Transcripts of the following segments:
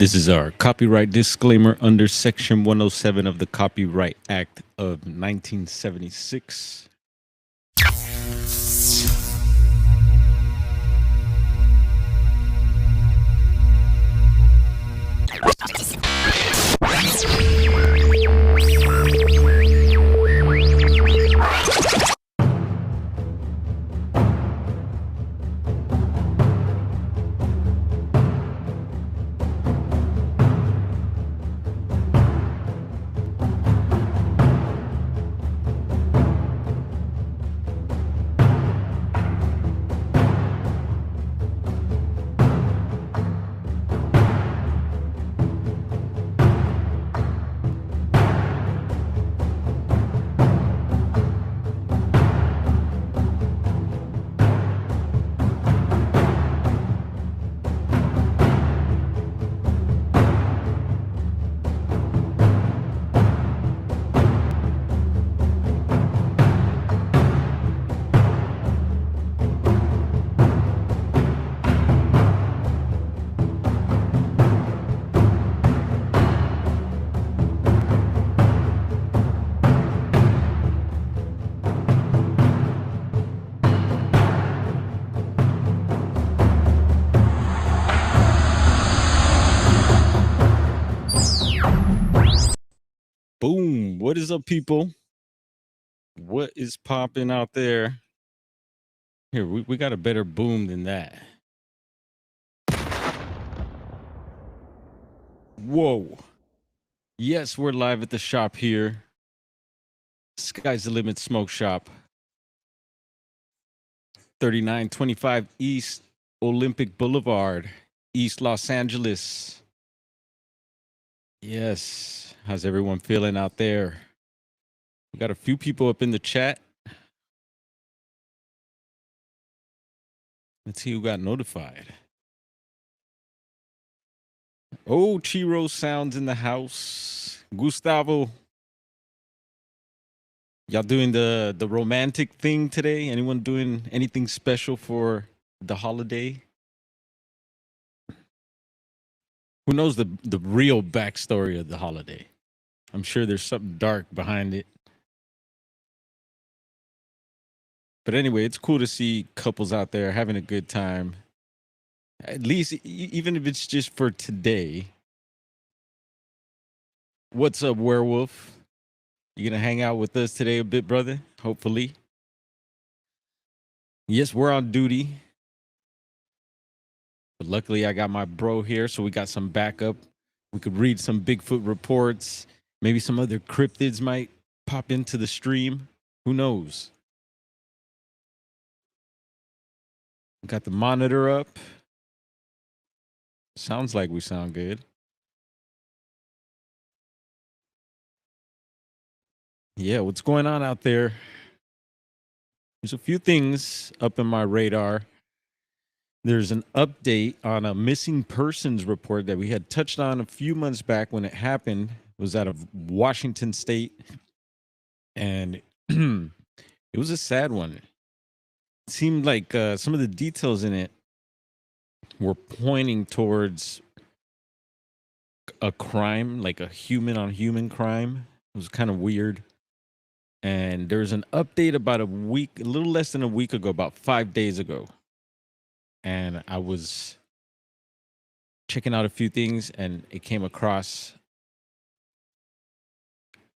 This is our copyright disclaimer under Section 107 of the Copyright Act of 1976. Boom. What is up, people? What is popping out there? Here, we got a better boom than that. Whoa. Yes, we're live at the shop here. Sky's the Limit Smoke Shop. 3925 East Olympic Boulevard, East Los Angeles. Yes. How's everyone feeling out there? We got a few people up in the chat. Let's see who got notified. Oh, Chiro sounds in the house. Gustavo. Y'all doing the romantic thing today? Anyone doing anything special for the holiday? Who knows the real backstory of the holiday? I'm sure there's something dark behind it. But anyway, it's cool to see couples out there having a good time. At least, even if it's just for today. What's up, Werewolf? You gonna hang out with us today a bit, brother? Hopefully. Yes, we're on duty. But luckily, I got my bro here, so we got some backup. We could read some Bigfoot reports. Maybe some other cryptids might pop into the stream. Who knows? Got the monitor up. Sounds like we sound good. Yeah, what's going on out there? There's a few things up in my radar. There's an update on a missing persons report that we had touched on a few months back when it happened. It was out of Washington State. And it was a sad one. It seemed like some of the details in it were pointing towards a crime, like a human on human crime. It was kind of weird. And there's an update about a little less than a week ago, about 5 days ago. And I was checking out a few things and it came across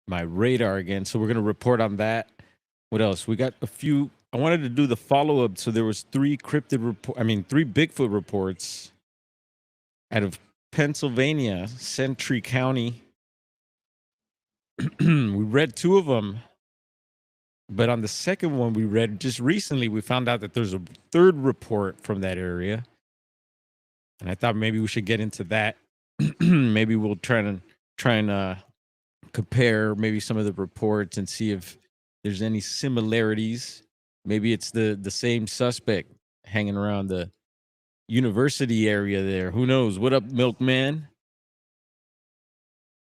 my radar again. So we're going to report on that. What else? We got a few. I wanted to do the follow-up. So there was three Bigfoot reports out of Pennsylvania, Sentry County. We read two of them. But on the second one we read just recently, we found out that there's a third report from that area. And I thought maybe we should get into that. Maybe we'll try and compare maybe some of the reports and see if there's any similarities. Maybe it's the same suspect hanging around the university area there. Who knows? What up, Milkman?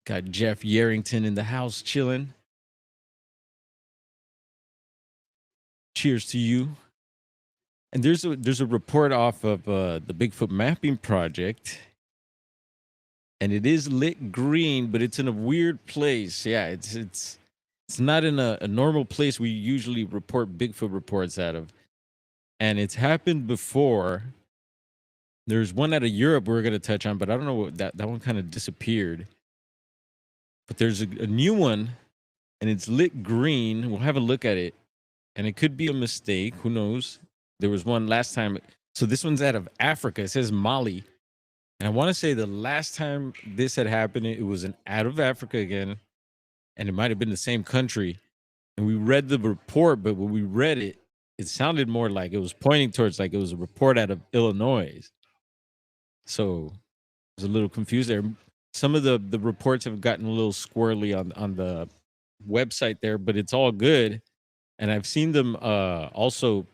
Got Jeff Yarrington in the house chilling. Cheers to you. And there's a report off of the Bigfoot Mapping Project and it is lit green, but it's in a weird place. Yeah, it's not in a normal place we usually report Bigfoot reports out of, and it's happened before. There's one out of Europe we're gonna touch on, but I don't know what that one kind of disappeared. But there's a new one, and it's lit green. We'll have a look at it, and it could be a mistake. Who knows? There was one last time. So this one's out of Africa. It says Mali. And I want to say the last time this had happened, it was out of Africa again. And it might have been the same country. And we read the report, but when we read it, it sounded more like it was pointing towards like it was a report out of Illinois. So I was a little confused there. Some of the reports have gotten a little squirrely on the website there, but it's all good. And I've seen them also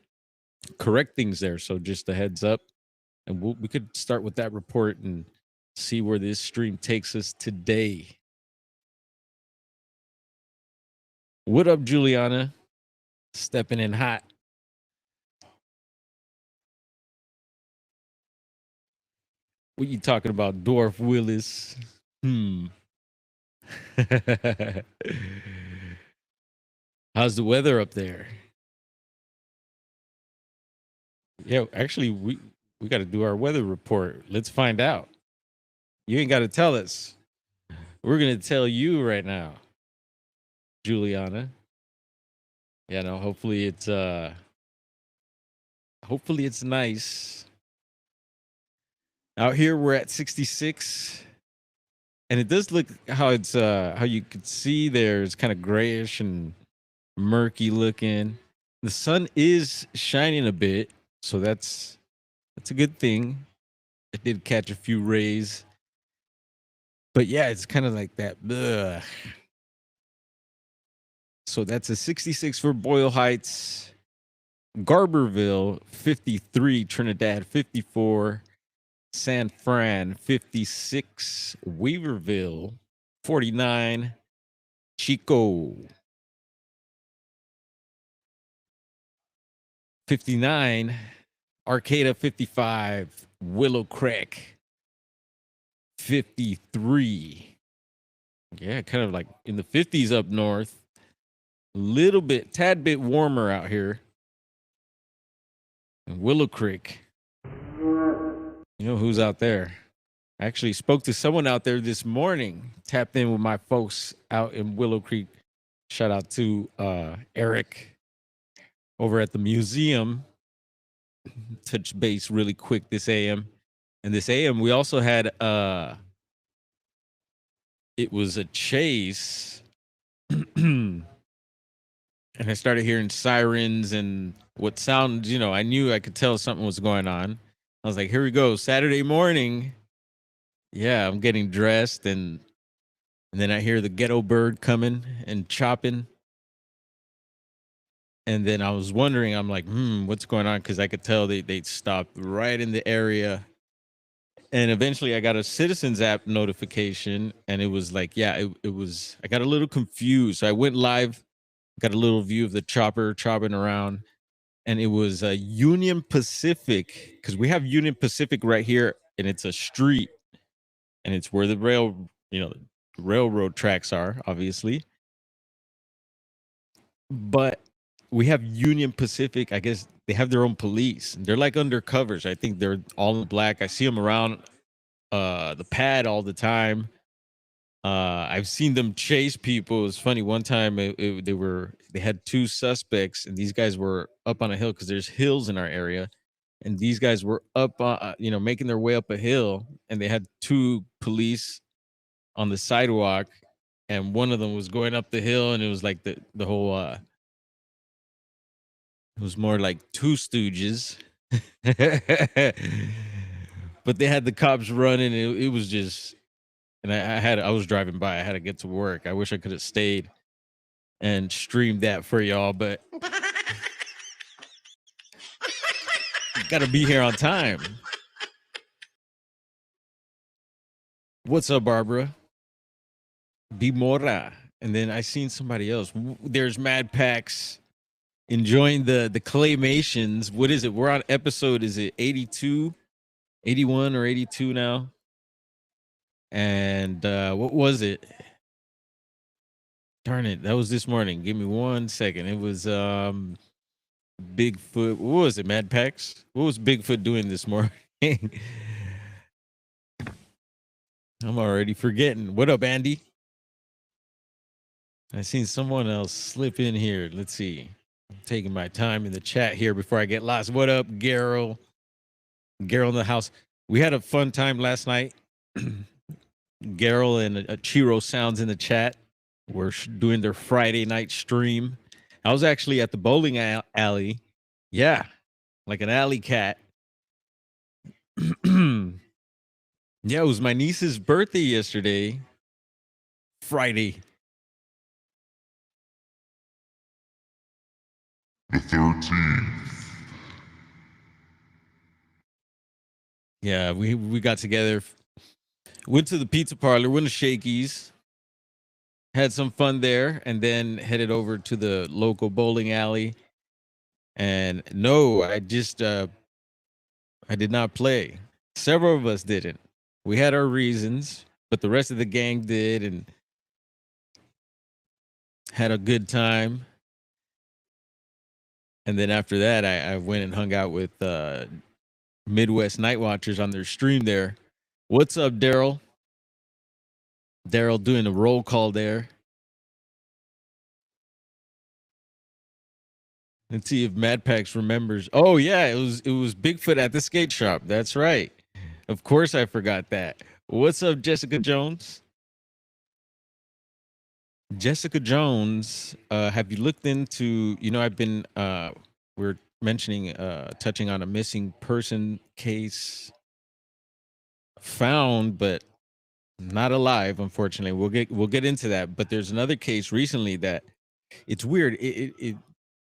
correct things there. So just a heads up. And we could start with that report and see where this stream takes us today. What up, Juliana? Stepping in hot. What you talking about, Dwarf Willis? How's the weather up there? Yeah, actually, we got to do our weather report. Let's find out. You ain't got to tell us. We're going to tell you right now, Juliana. Yeah, no, hopefully it's nice. Out here we're at 66. And it does look how it's how you could see there, it's kind of grayish and murky looking. The sun is shining a bit, so that's a good thing. It did catch a few rays. But yeah, it's kind of like that. Ugh. So that's a 66 for Boyle Heights, Garberville 53, Trinidad 54, San Fran 56, Weaverville 49, Chico 59, Arcata 55, Willow Creek 53. Yeah, kind of like in the 50s up north. A tad bit warmer out here. And Willow Creek. You know who's out there? I actually spoke to someone out there this morning. Tapped in with my folks out in Willow Creek. Shout out to Eric over at the museum. Touch base really quick this AM. And this AM, we also had it was a chase. And I started hearing sirens and what sounds, I knew I could tell something was going on. I was like, here we go, Saturday morning. Yeah, I'm getting dressed and then I hear the ghetto bird coming and chopping. And then I was wondering, I'm like, what's going on? Because I could tell they stopped right in the area. And eventually I got a Citizens app notification and it was like, yeah, it was, I got a little confused. So I went live, got a little view of the chopper chopping around. And it was a Union Pacific, because we have Union Pacific right here, and it's a street, and it's where the railroad tracks are, obviously. But we have Union Pacific. I guess they have their own police. They're like undercovers. I think they're all in black. I see them around the pad all the time. I've seen them chase people. It's funny. One time they had two suspects, and these guys were up on a hill because there's hills in our area, and these guys were up, making their way up a hill, and they had two police on the sidewalk, and one of them was going up the hill, and it was like the whole. It was more like Two Stooges, but they had the cops running. It was just. And I was driving by. I had to get to work. I wish I could have stayed and streamed that for y'all, but got to be here on time. What's up, Barbara? Bimora. And then I seen somebody else. There's Mad Pax enjoying the claymations. What is it? We're on episode, is it 82, 81 or 82 now? And what was it? Darn it, that was this morning. Give me 1 second. It was Bigfoot. What was it, Mad Pax? What was Bigfoot doing this morning? I'm already forgetting. What up, Andy? I seen someone else slip in here. Let's see. I'm taking my time in the chat here before I get lost. What up, Garrel? Garrel in the house. We had a fun time last night. Garrel and Chiro Sounds in the chat were doing their Friday night stream. I was actually at the bowling alley. Yeah, like an alley cat. Yeah, it was my niece's birthday yesterday, Friday. The 13th. Yeah, we got together, went to the pizza parlor, went to Shakey's, had some fun there, and then headed over to the local bowling alley. And no, I did not play. Several of us didn't. We had our reasons, but the rest of the gang did and had a good time. And then after that, I went and hung out with Midwest Night Watchers on their stream there. What's up, Daryl? Daryl doing a roll call there. Let's see if Mad Pax remembers. Oh yeah, it was Bigfoot at the skate shop. That's right. Of course I forgot that. What's up, Jessica Jones? Jessica Jones, have you looked into, I've been we're mentioning touching on a missing person case found but not alive, unfortunately. We'll get into that, but there's another case recently that it's weird. It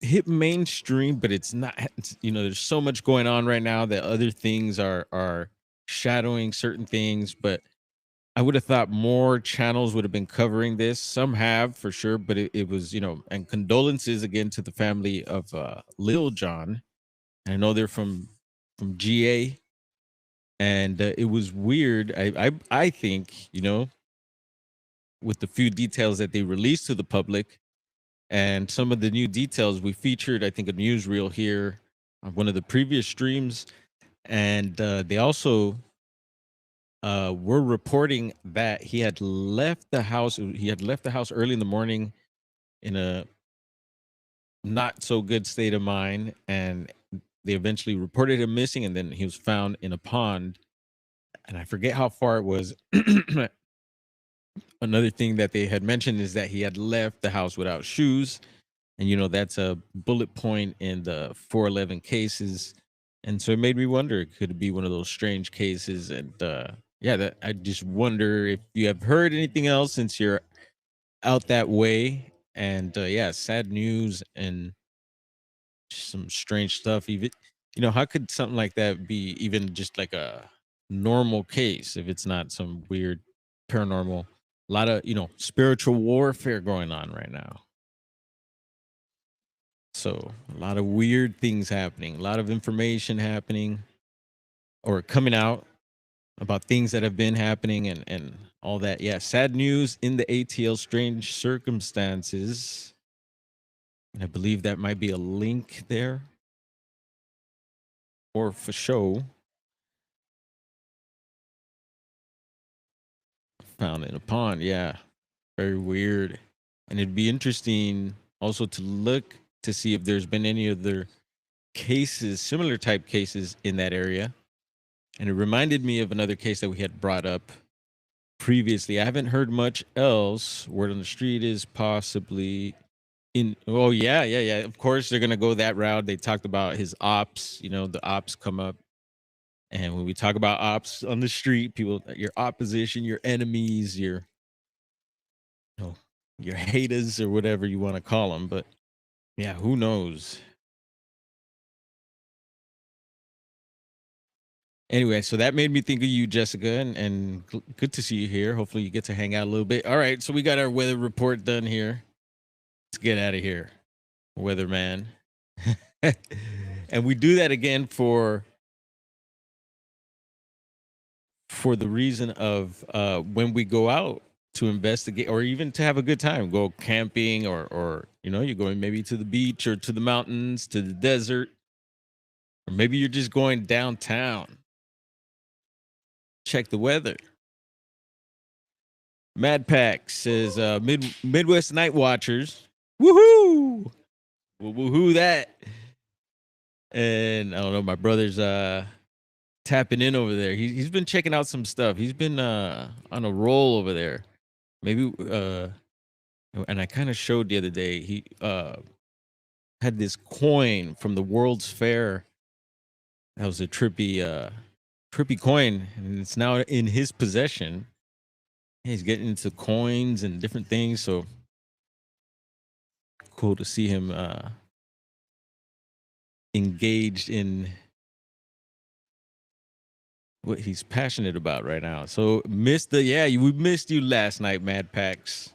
hit mainstream, but it's not, there's so much going on right now that other things are shadowing certain things, but I would have thought more channels would have been covering this. Some have for sure, but it was, and condolences again to the family of Lil John. I know they're from GA, and it was weird. I think, with the few details that they released to the public and some of the new details we featured, I think a newsreel here on one of the previous streams, and they also were reporting that he had left the house. He had left the house early in the morning in a not so good state of mind, and they eventually reported him missing. And then he was found in a pond, and I forget how far it was. Another thing that they had mentioned is that he had left the house without shoes, and that's a bullet point in the 411 cases. And so it made me wonder, could it be one of those strange cases? And yeah, that I just wonder if you have heard anything else since you're out that way. And yeah, sad news and some strange stuff. Even, how could something like that be even just like a normal case if it's not some weird paranormal? A lot of, spiritual warfare going on right now. So a lot of weird things happening, a lot of information happening or coming out about things that have been happening and all that. Yeah, sad news in the ATL, strange circumstances. And I believe that might be a link there. Or for show. Found in a pond, yeah. Very weird. And it'd be interesting also to look to see if there's been any other cases, similar type cases in that area. And it reminded me of another case that we had brought up previously. I haven't heard much else. Word on the street is possibly in. Oh yeah. Of course they're gonna go that route. They talked about his ops. The ops come up, and when we talk about ops on the street, people, your opposition, your enemies, your haters or whatever you want to call them. But yeah, who knows? Anyway, so that made me think of you, Jessica, and good to see you here. Hopefully you get to hang out a little bit. All right, so we got our weather report done here. Let's get out of here, weatherman. And we do that again for for the reason of when we go out to investigate or even to have a good time, go camping or you're going maybe to the beach or to the mountains, to the desert, or maybe you're just going downtown. Check the weather. Mad Pack says Midwest Night Watchers. Woohoo! Woohoo that. And I don't know, my brother's tapping in over there. He's been checking out some stuff. He's been on a roll over there. Maybe and I kind of showed the other day. He had this coin from the World's Fair. That was a trippy coin, and it's now in his possession. He's getting into coins and different things, so cool to see him engaged in what he's passionate about right now. So we missed you last night, Mad Packs.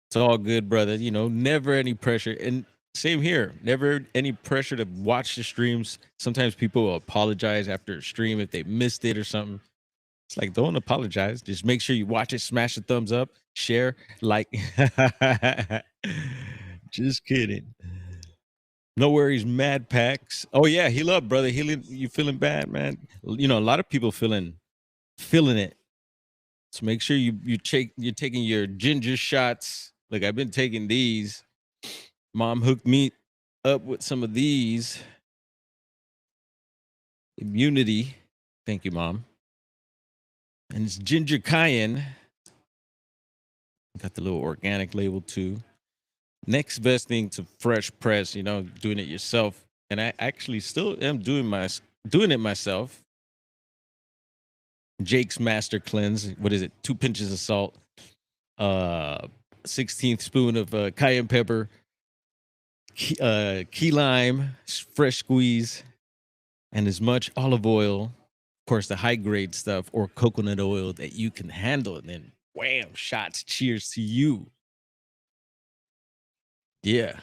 It's all good, brother. Never any pressure. And same here. Never any pressure to watch the streams. Sometimes people will apologize after a stream if they missed it or something. It's like, don't apologize. Just make sure you watch it, smash the thumbs up, share, like. Just kidding. No worries, Mad Packs. Oh yeah, heal up, brother. You feeling bad, man? A lot of people feeling it. So make sure you're taking your ginger shots. Like I've been taking these. Mom hooked me up with some of these. Immunity. Thank you, Mom. And it's ginger cayenne. Got the little organic label too. Next best thing to fresh press, doing it yourself. And I actually still am doing it myself. Jake's Master Cleanse. What is it? 2 pinches of salt, 16th spoon of cayenne pepper, key lime, fresh squeeze, and as much olive oil, of course, the high grade stuff, or coconut oil that you can handle. And then wham, shots. Cheers to you. Yeah.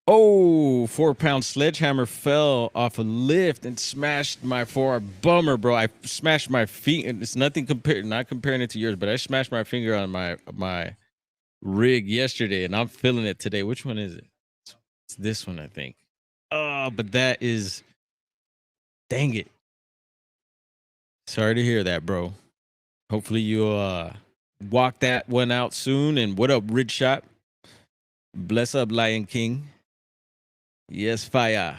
Oh, 4-pound sledgehammer fell off a lift and smashed my forearm. Bummer, bro. I smashed my feet, and it's not comparing it to yours, but I smashed my finger on my rig yesterday, and I'm feeling it today. Which one is it? It's this one, I think. Oh, but that is, dang it. Sorry to hear that, bro. Hopefully you walk that one out soon. And what up, Ridge Shot? Bless up, Lion King. Yes, fire.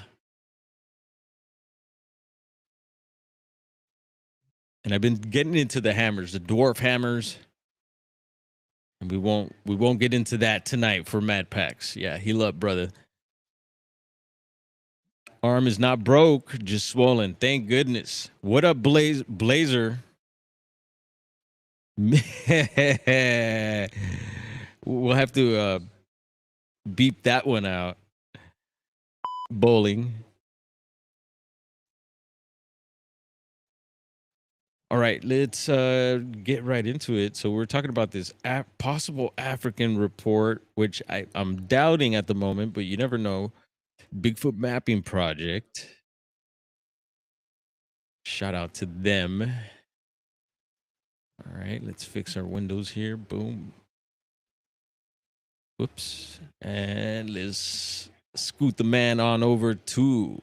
And I've been getting into the hammers, the dwarf hammers. And we won't get into that tonight for Mad Packs. Yeah, heal up, brother. Arm is not broke, just swollen. Thank goodness. What up, Blazer? We'll have to beep that one out. Bowling. All right, let's get right into it. So we're talking about this possible African report, which I'm doubting at the moment, but you never know. Bigfoot Mapping Project. Shout out to them. All right, let's fix our windows here. Boom. Whoops. And let's scoot the man on over to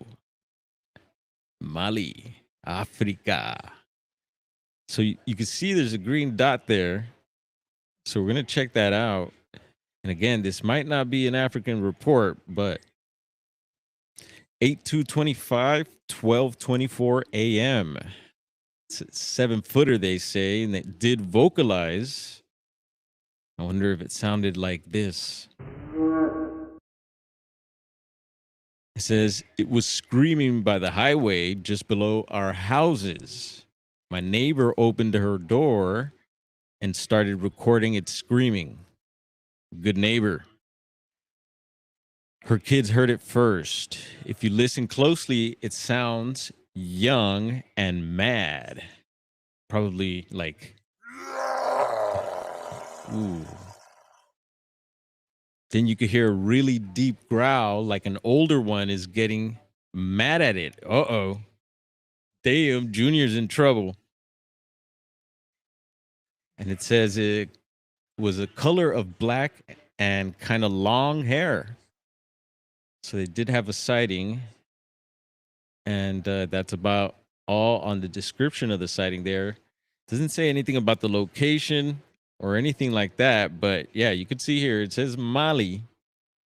Mali, Africa. So you can see there's a green dot there. So we're going to check that out. And again, this might not be an African report, but 8/2/25, 12:24 a.m. It's a 7-footer, they say, and it did vocalize. I wonder if it sounded like this. It says, it was screaming by the highway just below our houses. My neighbor opened her door and started recording it screaming. Good neighbor. Her kids heard it first. If you listen closely, it sounds young and mad. Probably like, ooh. Then you could hear a really deep growl, like an older one is getting mad at it. Uh-oh. Damn, Junior's in trouble. And it says it was a color of black and kind of long hair. So they did have a sighting. And that's about all on the description of the sighting there. Doesn't say anything about the location or anything like that. But yeah, you could see here, it says Mali.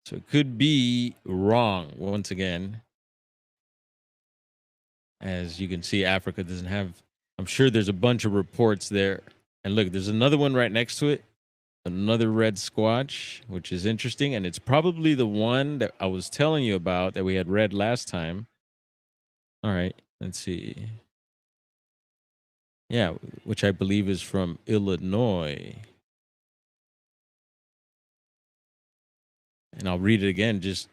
So it could be wrong once again. As you can see, Africa doesn't have, I'm sure there's a bunch of reports there. And look, there's another one right next to it. Another red squatch, which is interesting. And it's probably the one that I was telling you about that we had read last time. All right, let's see. Yeah, which I believe is from Illinois. And I'll read it again just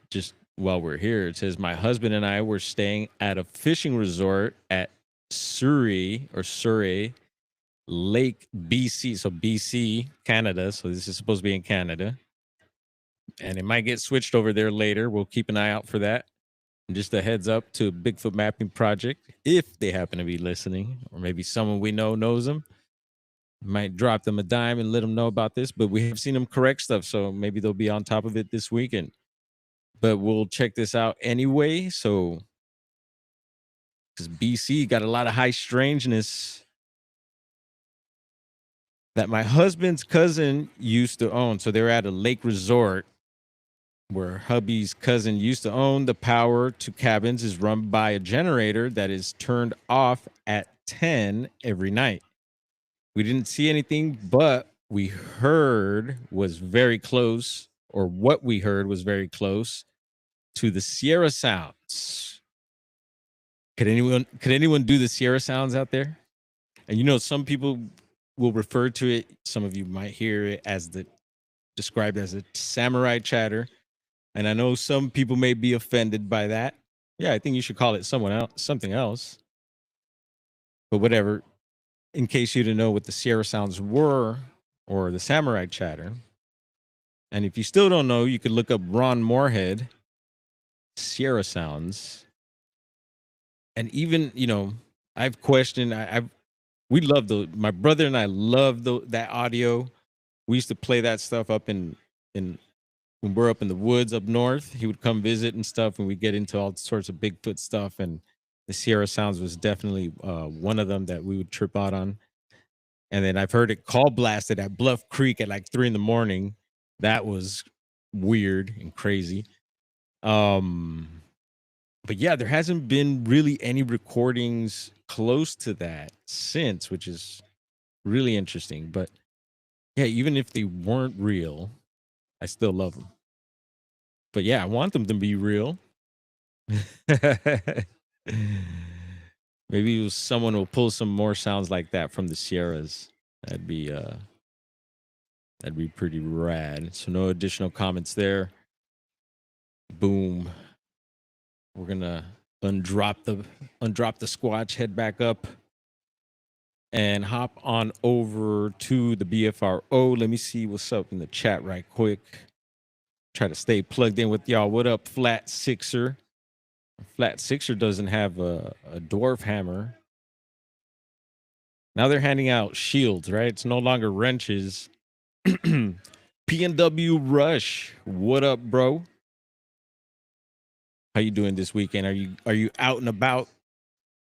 while we're here. It says, my husband and I were staying at a fishing resort at Surrey Lake, BC. So BC, Canada. So this is supposed to be in Canada. And it might get switched over there later. We'll keep an eye out for that. And just a heads up to Bigfoot Mapping Project, if they happen to be listening, or maybe someone we know knows them. Might drop them a dime and let them know about this, but we have seen them correct stuff, so maybe they'll be on top of it this weekend. But we'll check this out anyway. So, because BC got a lot of high strangeness that my husband's cousin used to own. So they were at a lake resort where hubby's cousin used to own. The power to cabins is run by a generator that is turned off at 10 every night. We didn't see anything, but we heard was very close, or what we heard was very close to the Sierra Sounds. Could anyone do the Sierra Sounds out there? And you know, some people will refer to it, some of you might hear it as described as a samurai chatter. And I know some people may be offended by that. Yeah, I think you should call it something else. But whatever. In case you didn't know what the Sierra Sounds were, or the samurai chatter. And if you still don't know, you could look up Ron Moorhead, Sierra Sounds. And even, you know, I've questioned, we love my brother and I love that audio. We used to play that stuff up in when we're up in the woods up north. He would come visit and stuff, and we get into all sorts of Bigfoot stuff. And the Sierra Sounds was definitely one of them that we would trip out on. And then I've heard it call blasted at Bluff Creek at like 3 a.m. That was weird and crazy. But yeah, there hasn't been really any recordings close to that since, which is really interesting. But yeah, even if they weren't real, I still love them. But yeah, I want them to be real. Maybe someone will pull some more sounds like that from the Sierras. That'd be pretty rad. So no additional comments there. Boom. We're gonna undrop the Squatch, head back up, and hop on over to the BFRO. Let me see what's up in the chat right quick. Try to stay plugged in with y'all. What up, Flat Sixer? Flat Sixer doesn't have a dwarf hammer. Now they're handing out shields, right? It's no longer wrenches. P&W Rush. What up, bro? How you doing this weekend? Are you out and about?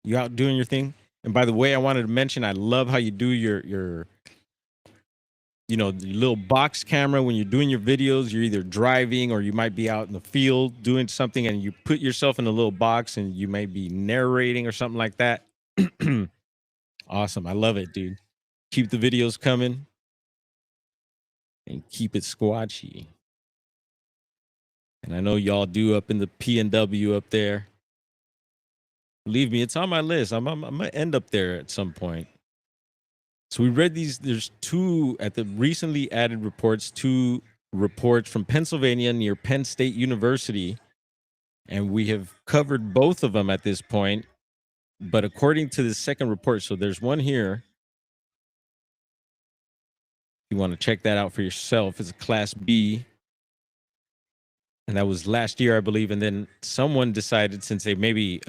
You out doing your thing? And by the way, I wanted to mention, I love how you do your you know, the little box camera when you're doing your videos. You're either driving or you might be out in the field doing something, and you put yourself in a little box and you may be narrating or something like that. Awesome. I love it, dude. Keep the videos coming and keep it squatchy. And I know y'all do up in the P&W up there. Believe me, it's on my list. I'm going to end up there at some point. So we read these. There's two at the recently added reports, 2 reports from Pennsylvania near Penn State University. And we have covered both of them at this point. But according to the second report, so there's one here. You want to check that out for yourself. It's a Class B. And that was last year, I believe. And then someone decided, since they maybe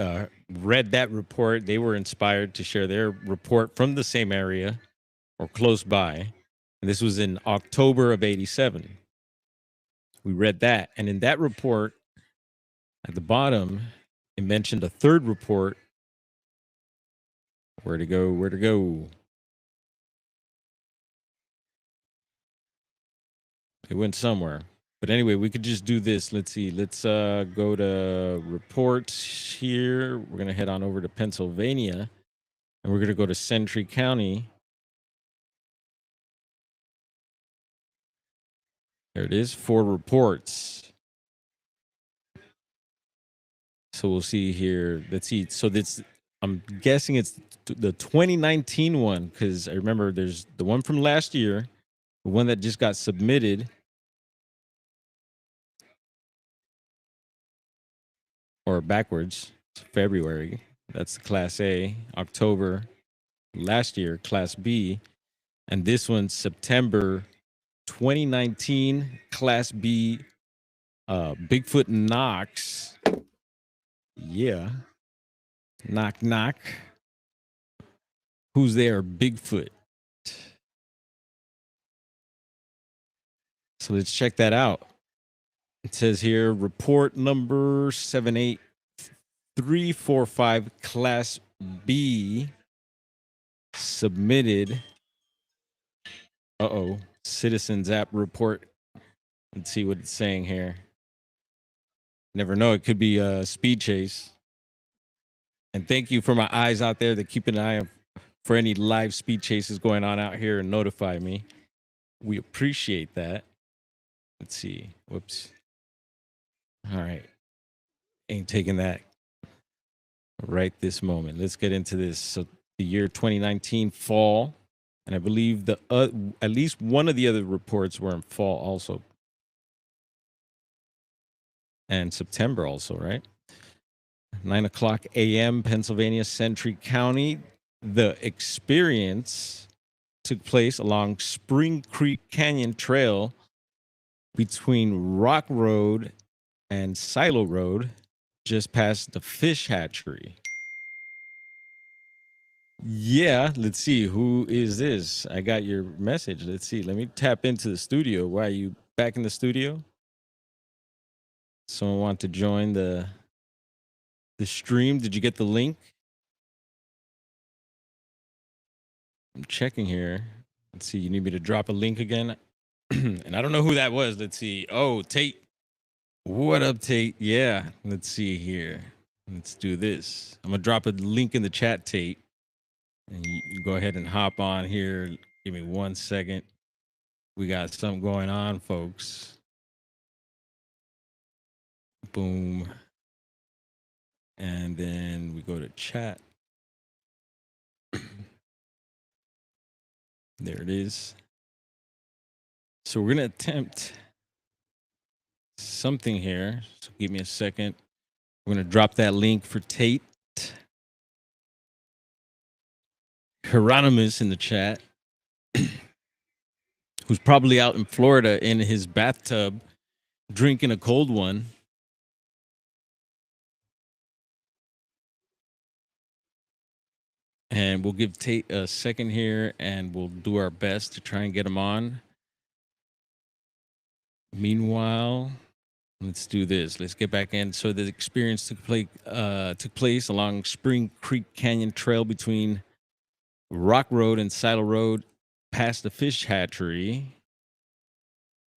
read that report, they were inspired to share their report from the same area or close by. And this was in October of 87. We read that. And in that report, at the bottom, it mentioned a third report. Where to go? Where to go? It went somewhere. But anyway, we could just do this. Let's see. Let's go to reports here. We're going to head on over to Pennsylvania. And we're going to go to Sentry County. There it is. 4 reports. So we'll see here. Let's see. So this, I'm guessing it's the 2019 one, because I remember there's the one from last year, the one that just got submitted, or backwards, February. That's Class A. October last year, Class B. And this one's September 2019, Class B, Bigfoot knocks. Yeah. Knock, knock. Who's there? Bigfoot. So let's check that out. It says here, report number 78345, Class B, submitted. Citizens app report. Let's see what it's saying here. Never know. It could be a speed chase. And thank you for my eyes out there that keep an eye for any live speed chases going on out here and notify me. We appreciate that. Let's see. Whoops. All right. Ain't taking that right this moment. Let's get into this. So the year 2019 fall, and I believe the at least one of the other reports were in fall also. And September also, right? 9:00 a.m., Pennsylvania, Sentry County. The experience took place along Spring Creek Canyon Trail between Rock Road and Silo Road, just past the fish hatchery. Yeah, let's see. Who is this? I got your message. Let's see. Let me tap into the studio. Why are you back in the studio? Someone want to join the stream? Did you get the link? I'm checking here. Let's see. You need me to drop a link again? And I don't know who that was. Let's see. Oh, Tate. What up, Tate? Yeah. Let's see here. Let's do this. I'm going to drop a link in the chat, Tate. And you go ahead and hop on here. Give me 1 second. We got something going on, folks. Boom. And then we go to chat. There it is. So we're going to attempt something here. So give me a second. We're going to drop that link for Tate. Hieronymus in the chat, who's probably out in Florida in his bathtub drinking a cold one. And we'll give Tate a second here, and we'll do our best to try and get him on. Meanwhile, let's do this. Let's get back in. So the experience took place along Spring Creek Canyon Trail between Rock Road and Silo Road, past the fish hatchery.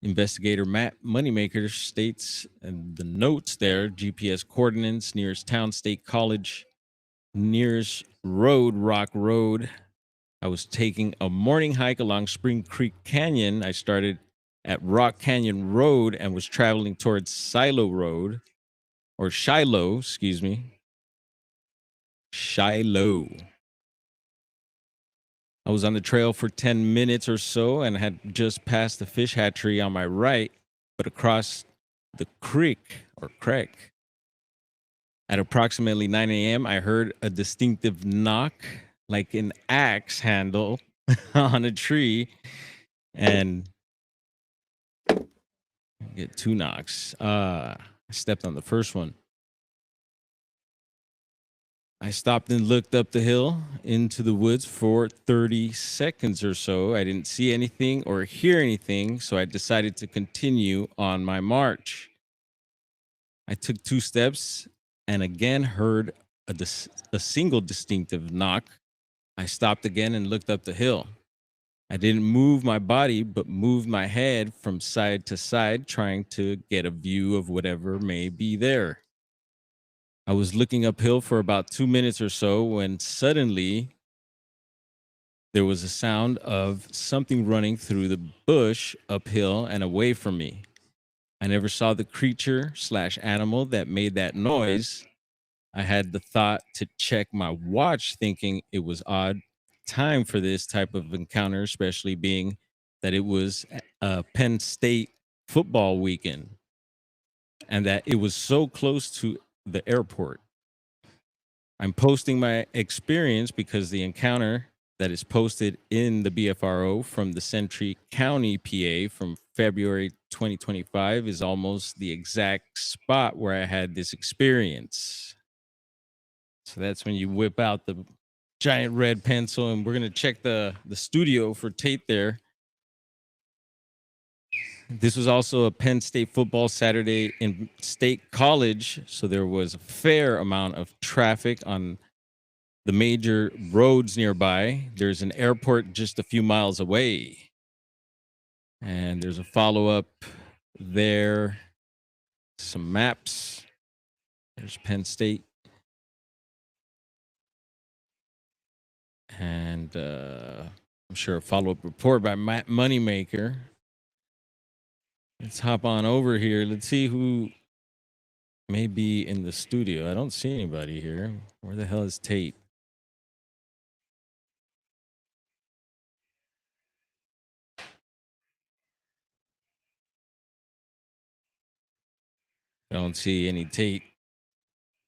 Investigator Matt Moneymaker states in the notes there, GPS coordinates, nearest town, State College, nearest road, Rock Road. I was taking a morning hike along Spring Creek Canyon. I started at Rock Canyon Road and was traveling towards Silo Road, or Shiloh, excuse me. Shiloh. I was on the trail for 10 minutes or so and had just passed the fish hatchery on my right, but across the creek, or creek. At approximately 9 a.m., I heard a distinctive knock, like an axe handle on a tree, and Get 2 knocks. I stepped on the first one. I stopped and looked up the hill into the woods for 30 seconds or so. I didn't see anything or hear anything, so I decided to continue on my march. I took 2 steps and again heard a single distinctive knock. I stopped again and looked up the hill. I didn't move my body, but moved my head from side to side, trying to get a view of whatever may be there. I was looking uphill for about 2 minutes or so when suddenly there was a sound of something running through the bush uphill and away from me. I never saw the creature / animal that made that noise. I had the thought to check my watch, thinking it was odd time for this type of encounter, especially being that it was a Penn State football weekend and that it was so close to the airport. I'm posting my experience because the encounter that is posted in the BFRO from the Sentry County, PA from February 2025 is almost the exact spot where I had this experience. So that's when you whip out the giant red pencil, and we're going to check the studio for Tate there. This was also a Penn State football Saturday in State College, so there was a fair amount of traffic on the major roads nearby. There's an airport just a few miles away. And there's a follow-up there. Some maps. There's Penn State. And I'm sure a follow-up report by Matt Moneymaker. Let's hop on over here. Let's see who may be in the studio. I don't see anybody here. Where the hell is Tate? I don't see any Tate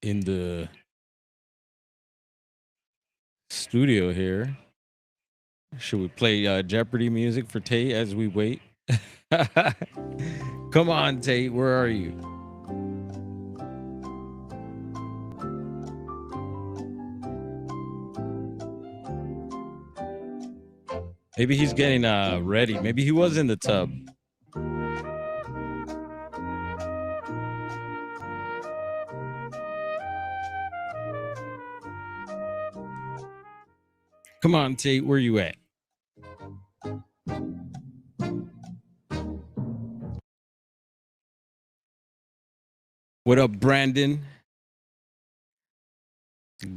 in the studio here. Should we play Jeopardy music for Tate as we wait? Come on, Tate, where are you? Maybe he's getting ready. Maybe he was in the tub. Come on, Tate, where you at? What up, Brandon?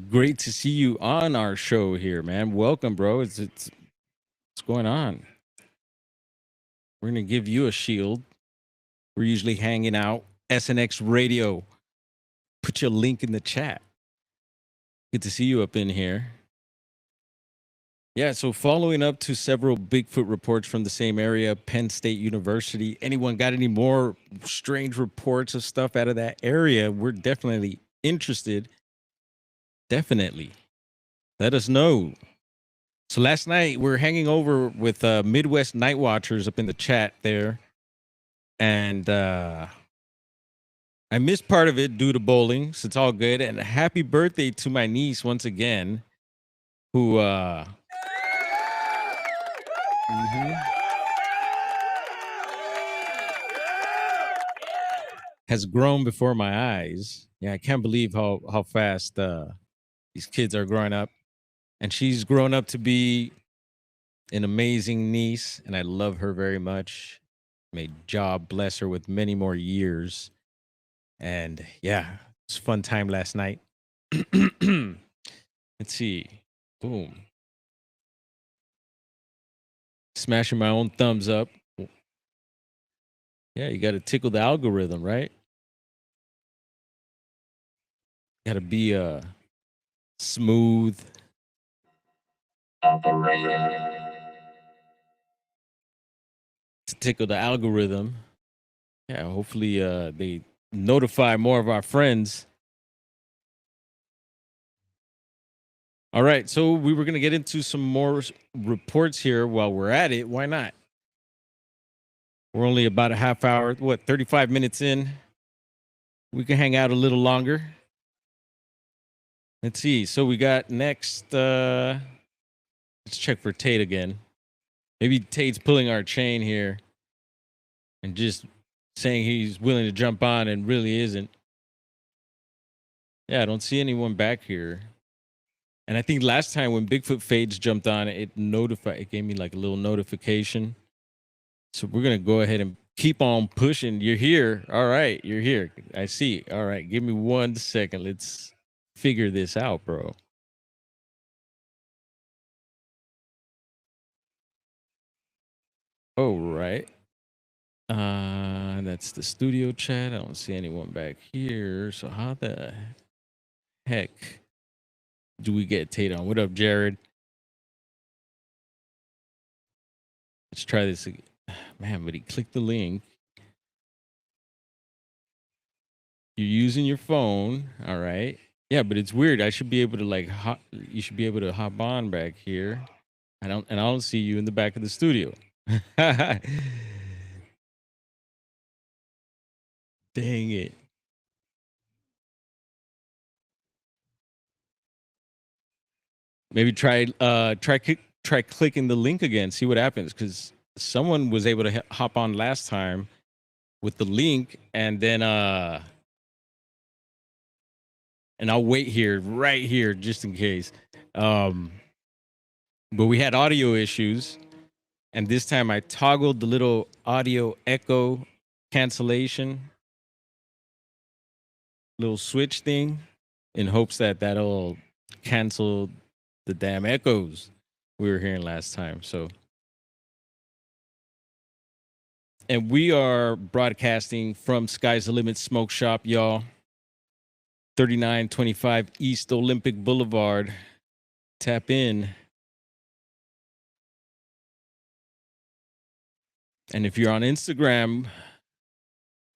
Great to see you on our show here, man. Welcome, bro. What's going on? We're gonna give you a shield. We're usually hanging out. SNX Radio. Put your link in the chat. Good to see you up in here. Yeah, so following up to several Bigfoot reports from the same area, Penn State University. Anyone got any more strange reports of stuff out of that area? We're definitely interested. Definitely. Let us know. So last night we're hanging over with Midwest Night Watchers up in the chat there. And I missed part of it due to bowling, so it's all good. And happy birthday to my niece once again, who has grown before my eyes. Yeah, I can't believe how fast these kids are growing up. And she's grown up to be an amazing niece, and I love her very much. May God bless her with many more years. And yeah, it's a fun time last night. Let's see. Boom. Smashing my own thumbs up. Yeah, you got to tickle the algorithm, right? Got to be smooth. To tickle the algorithm. Yeah, hopefully they notify more of our friends. All right, so we were going to get into some more reports here while we're at it. Why not? We're only about a half hour, 35 minutes in. We can hang out a little longer. Let's see. So we got next. Let's check for Tate again. Maybe Tate's pulling our chain here and just saying he's willing to jump on and really isn't. Yeah, I don't see anyone back here. And I think last time when Bigfoot Fades jumped on, it gave me like a little notification. So we're gonna go ahead and keep on pushing. You're here. All right, you're here. I see. All right, give me 1 second. Let's figure this out, bro. All right. That's the studio chat. I don't see anyone back here. So how the heck do we get Tate on? What up, Jared? Let's try this again. Man, but he clicked the link. You're using your phone. All right. Yeah, but it's weird. I should be able to you should be able to hop on back here. I don't see you in the back of the studio. Dang it. Maybe try clicking the link again, see what happens, because someone was able to hop on last time with the link, and then and I'll wait here, right here, just in case. But we had audio issues, and this time I toggled the little audio echo cancellation little switch thing in hopes that that'll cancel the damn echoes we were hearing last time. So, and we are broadcasting from Sky's the Limit Smoke Shop, y'all. 3925 East Olympic Boulevard. Tap in. And if you're on Instagram,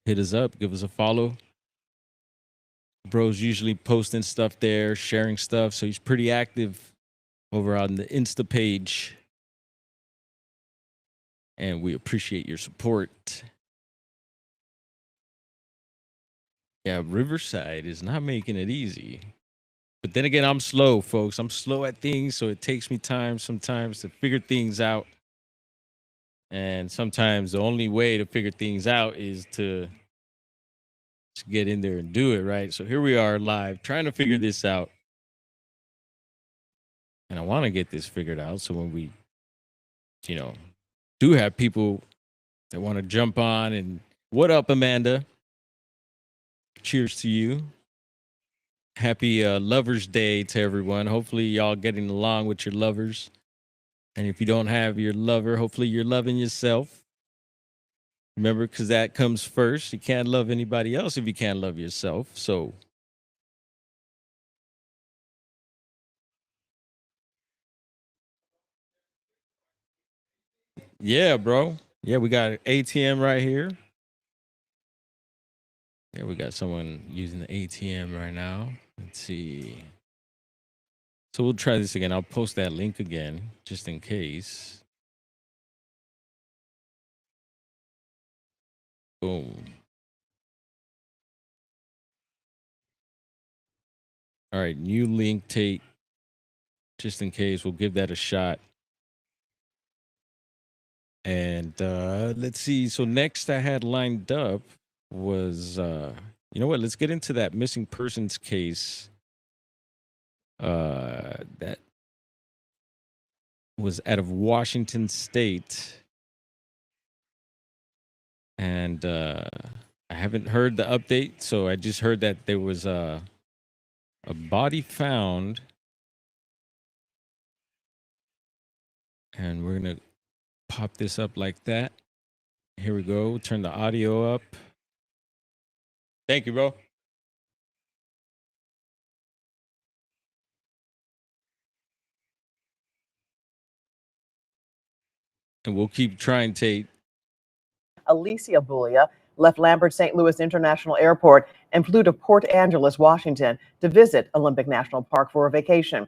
hit us up, give us a follow. Bro's usually posting stuff there, sharing stuff, so he's pretty active over on the Insta page. And we appreciate your support. Yeah, Riverside is not making it easy. But then again, I'm slow, folks. I'm slow at things, so it takes me time sometimes to figure things out. And sometimes the only way to figure things out is to get in there and do it, right? So here we are live trying to figure this out. And I want to get this figured out. So when we, do have people that want to jump on, and what up, Amanda? Cheers to you. Happy Lover's Day to everyone. Hopefully y'all getting along with your lovers. And if you don't have your lover, hopefully you're loving yourself. Remember, because that comes first. You can't love anybody else if you can't love yourself. So yeah, bro. Yeah, we got an ATM right here. Yeah, we got someone using the ATM right now. Let's see. So we'll try this again. I'll post that link again, just in case. Boom. All right, new link, Tate. Just in case, we'll give that a shot. And let's see. So next I had lined up was, you know what? Let's get into that missing persons case. That was out of Washington State. And I haven't heard the update, so I just heard that there was a body found. And we're going to pop this up like that. Here we go. Turn the audio up. Thank you, bro. And we'll keep trying, Tate. Alicia Bulia left Lambert St. Louis International Airport and flew to Port Angeles, Washington to visit Olympic National Park for a vacation.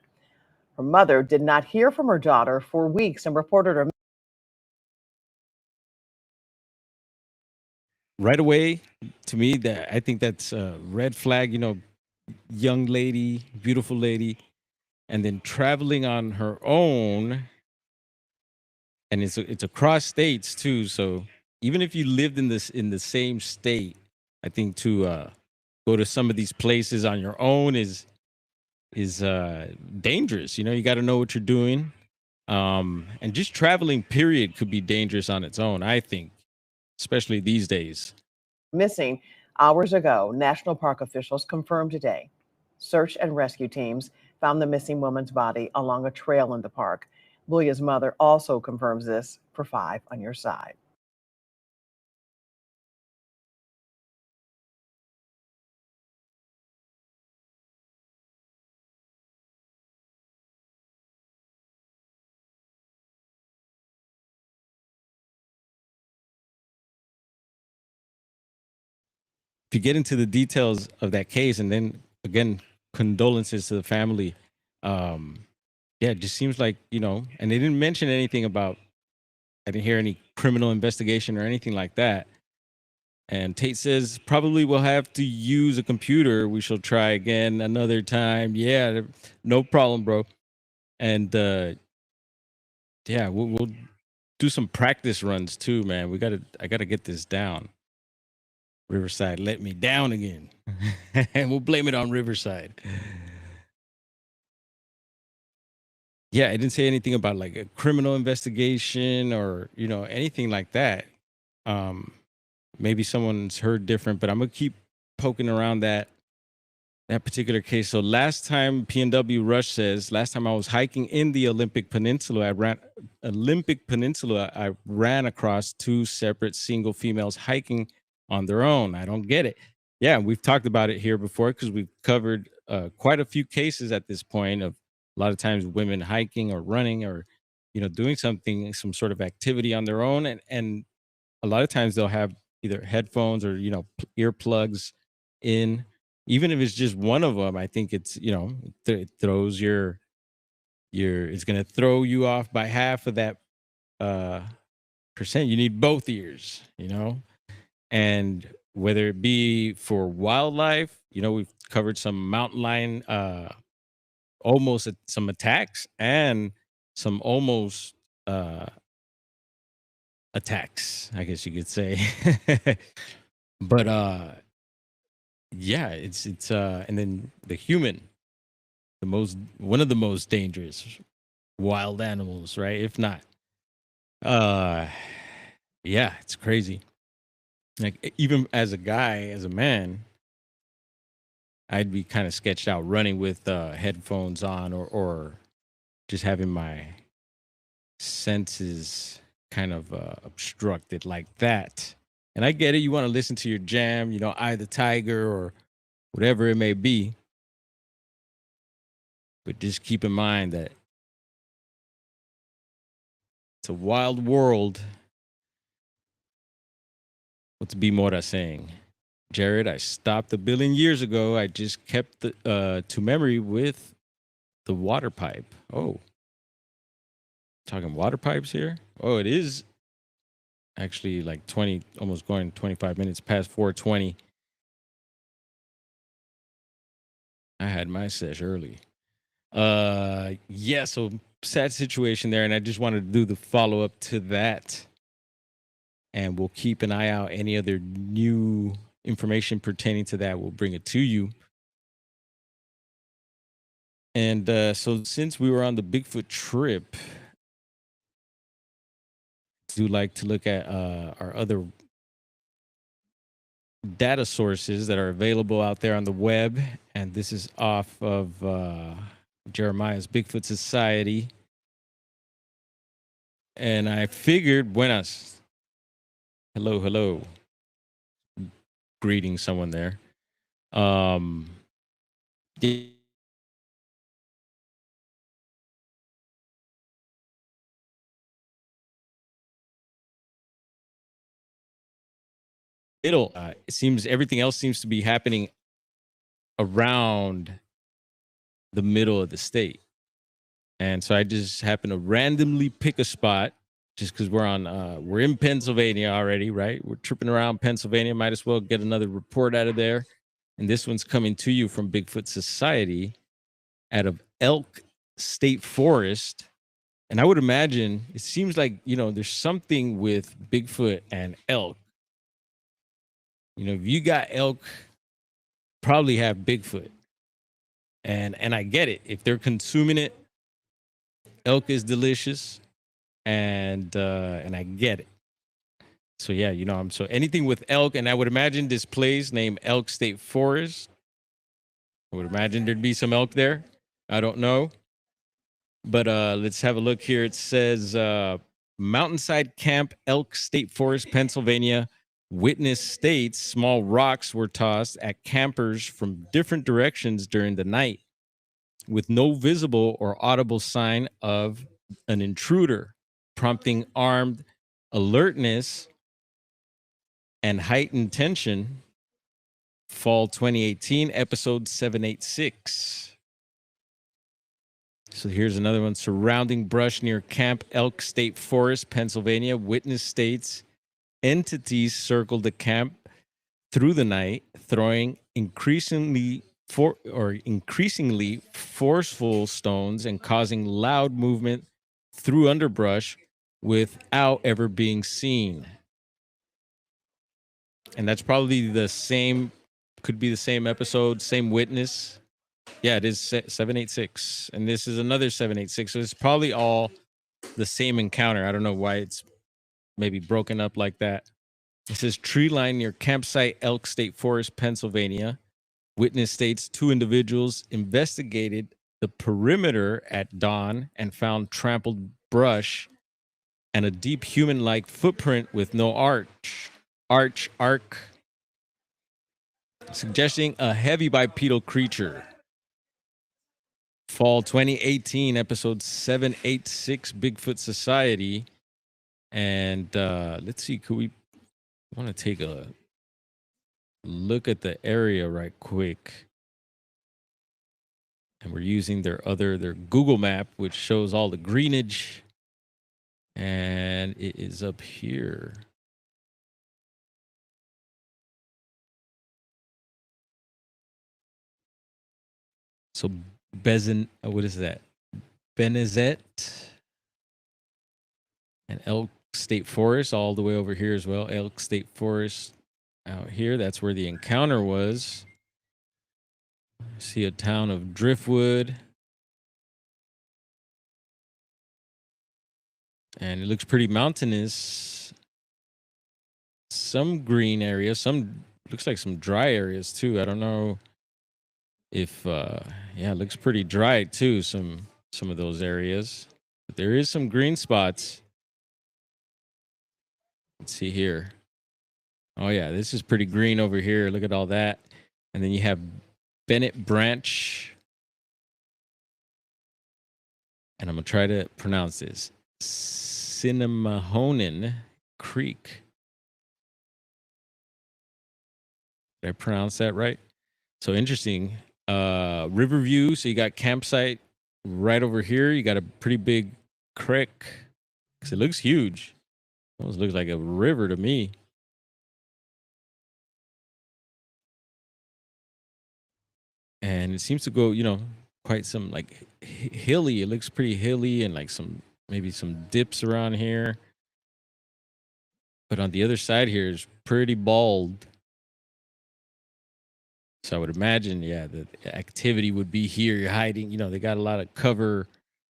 Her mother did not hear from her daughter for weeks and reported her right away, to me, that I think that's a red flag. You know, young lady, beautiful lady, and then traveling on her own, and it's across states too. So even if you lived in the same state, I think to go to some of these places on your own is dangerous. You know, you got to know what you're doing. And just traveling period could be dangerous on its own, I think, especially these days. Missing hours ago, National Park officials confirmed today. Search and rescue teams found the missing woman's body along a trail in the park. Bulia's mother also confirms this for 5 on your side. To get into the details of that case, and then again, condolences to the family. Yeah, it just seems like, you know, and they didn't mention anything about, I didn't hear any criminal investigation or anything like that. And Tate says, probably we'll have to use a computer. We shall try again another time. Yeah, no problem, bro. And yeah, we'll do some practice runs too, man. I gotta get this down. Riverside let me down again. And we'll blame it on Riverside. Yeah, I didn't say anything about like a criminal investigation or, you know, anything like that. Maybe someone's heard different, but I'm gonna keep poking around that particular case. So last time, PNW Rush says, last time I was hiking in the Olympic Peninsula, I ran across 2 separate single females hiking on their own. I don't get it. Yeah, we've talked about it here before because we've covered quite a few cases at this point of a lot of times women hiking or running or, you know, doing something, some sort of activity on their own. And a lot of times they'll have either headphones or, you know, earplugs in. Even if it's just one of them, I think it's, you know, it throws it's going to throw you off by half of that percent. You need both ears, you know. And whether it be for wildlife, you know, we've covered some mountain lion almost some attacks and some almost attacks, I guess you could say. But yeah, it's and then the human, one of the most dangerous wild animals, right? If not. Uh yeah, it's crazy. Like even as a guy, as a man, I'd be kind of sketched out running with headphones on or just having my senses kind of obstructed like that. And I get it, you want to listen to your jam, you know, Eye the Tiger or whatever it may be. But just keep in mind that it's a wild world. What's B Mora saying? Jared, I stopped 1 billion years ago. I just kept the to memory with the water pipe. Oh, talking water pipes here? Oh, it is actually like 20, almost going 25 minutes past 4:20. I had my sesh early. Yeah, so sad situation there, and I just wanted to do the follow-up to that. And we'll keep an eye out. Any other new information pertaining to that, we'll bring it to you. And so since we were on the Bigfoot trip, I do like to look at our other data sources that are available out there on the web. And this is off of Jeremiah's Bigfoot Society. And I figured, buenas. Hello, hello. Greeting someone there. It seems everything else seems to be happening around the middle of the state. And so I just happened to randomly pick a spot just because we're in Pennsylvania already, right? We're tripping around Pennsylvania. Might as well get another report out of there. And this one's coming to you from Bigfoot Society out of Elk State Forest. And I would imagine it seems like, there's something with Bigfoot and elk. If you got elk, probably have Bigfoot. And I get it. If they're consuming it, elk is delicious. And I get it. So yeah, so anything with elk, and I would imagine this place named Elk State Forest. I would imagine there'd be some elk there. I don't know. But let's have a look here. It says Mountainside Camp, Elk State Forest, Pennsylvania. Witness states small rocks were tossed at campers from different directions during the night with no visible or audible sign of an intruder, prompting armed alertness and heightened tension. Fall 2018, episode 786. So here's another one. Surrounding brush near Camp Elk State Forest, Pennsylvania. Witness states entities circled the camp through the night, throwing increasingly forceful stones and causing loud movement through underbrush without ever being seen. And that's probably could be the same episode, same witness. Yeah, it is 786. And this is another 786. So it's probably all the same encounter. I don't know why it's maybe broken up like that. It says tree line near campsite Elk State Forest, Pennsylvania. Witness states 2 individuals investigated the perimeter at dawn and found trampled brush and a deep human-like footprint with no arc, suggesting a heavy bipedal creature. Fall 2018, episode 786, Bigfoot Society. And let's see, I want to take a look at the area right quick. And we're using their Google map, which shows all the greenage. And it is up here. So what is that? Benezet and Elk State Forest all the way over here as well. Elk State Forest out here. That's where the encounter was. I see a town of Driftwood. And it looks pretty mountainous. Some green areas, looks like some dry areas too. I don't know if it looks pretty dry too, some of those areas. But there is some green spots. Let's see here. Oh yeah, this is pretty green over here. Look at all that. And then you have Bennett Branch. And I'm going to try to pronounce this. Cinnamahonen Creek. Did I pronounce that right? So interesting. Riverview. So you got campsite right over here. You got a pretty big creek. Because it looks huge. Almost looks like a river to me. And it seems to go, quite some like hilly. It looks pretty hilly and like maybe some dips around here. But on the other side here is pretty bald. So I would imagine, the activity would be here. You're hiding, they got a lot of cover,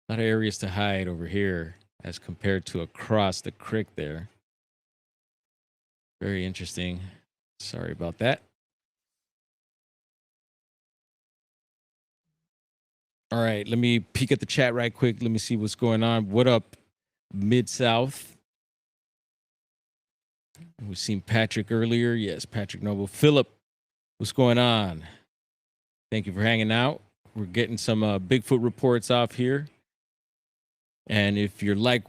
a lot of areas to hide over here as compared to across the creek there. Very interesting. Sorry about that. All right, let me peek at the chat right quick. Let me see what's going on. What up, Mid-South? We've seen Patrick earlier. Yes, Patrick Noble. Philip, what's going on? Thank you for hanging out. We're getting some Bigfoot reports off here. And if you're like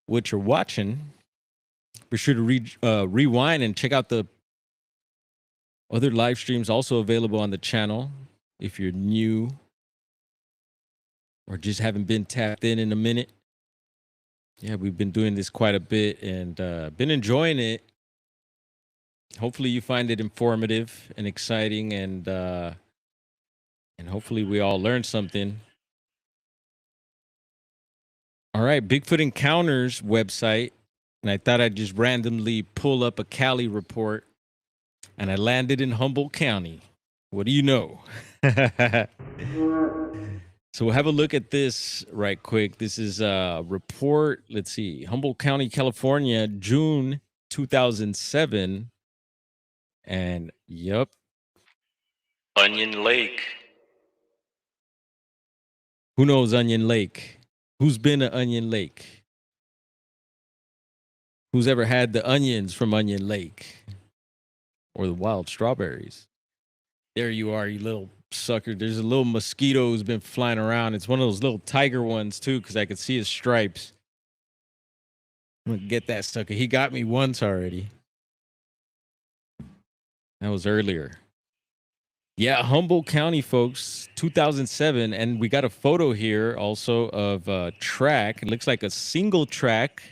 what you're watching, be sure to rewind and check out the other live streams also available on the channel. If you're new or just haven't been tapped in a minute, Yeah, we've been doing this quite a bit and been enjoying it. Hopefully you find it informative and exciting, and hopefully we all learn something. All right, Bigfoot Encounters website, and I thought I'd just randomly pull up a Cali report, and I landed in Humboldt County. What do you know? So we'll have a look at this right quick. This is a report. Let's see, Humboldt County, California, June 2007. And yep, Onion Lake. who knows Onion Lake? Who's been to Onion Lake? Who's ever had the onions from Onion Lake or the wild strawberries? There you are, you little sucker. There's a little mosquito who's been flying around. It's one of those little tiger ones too, because I could see his stripes. I'm gonna get that sucker. He got me once already. That was earlier. Yeah, Humboldt County, folks, 2007. And we got a photo here also of a track. It looks like a single track.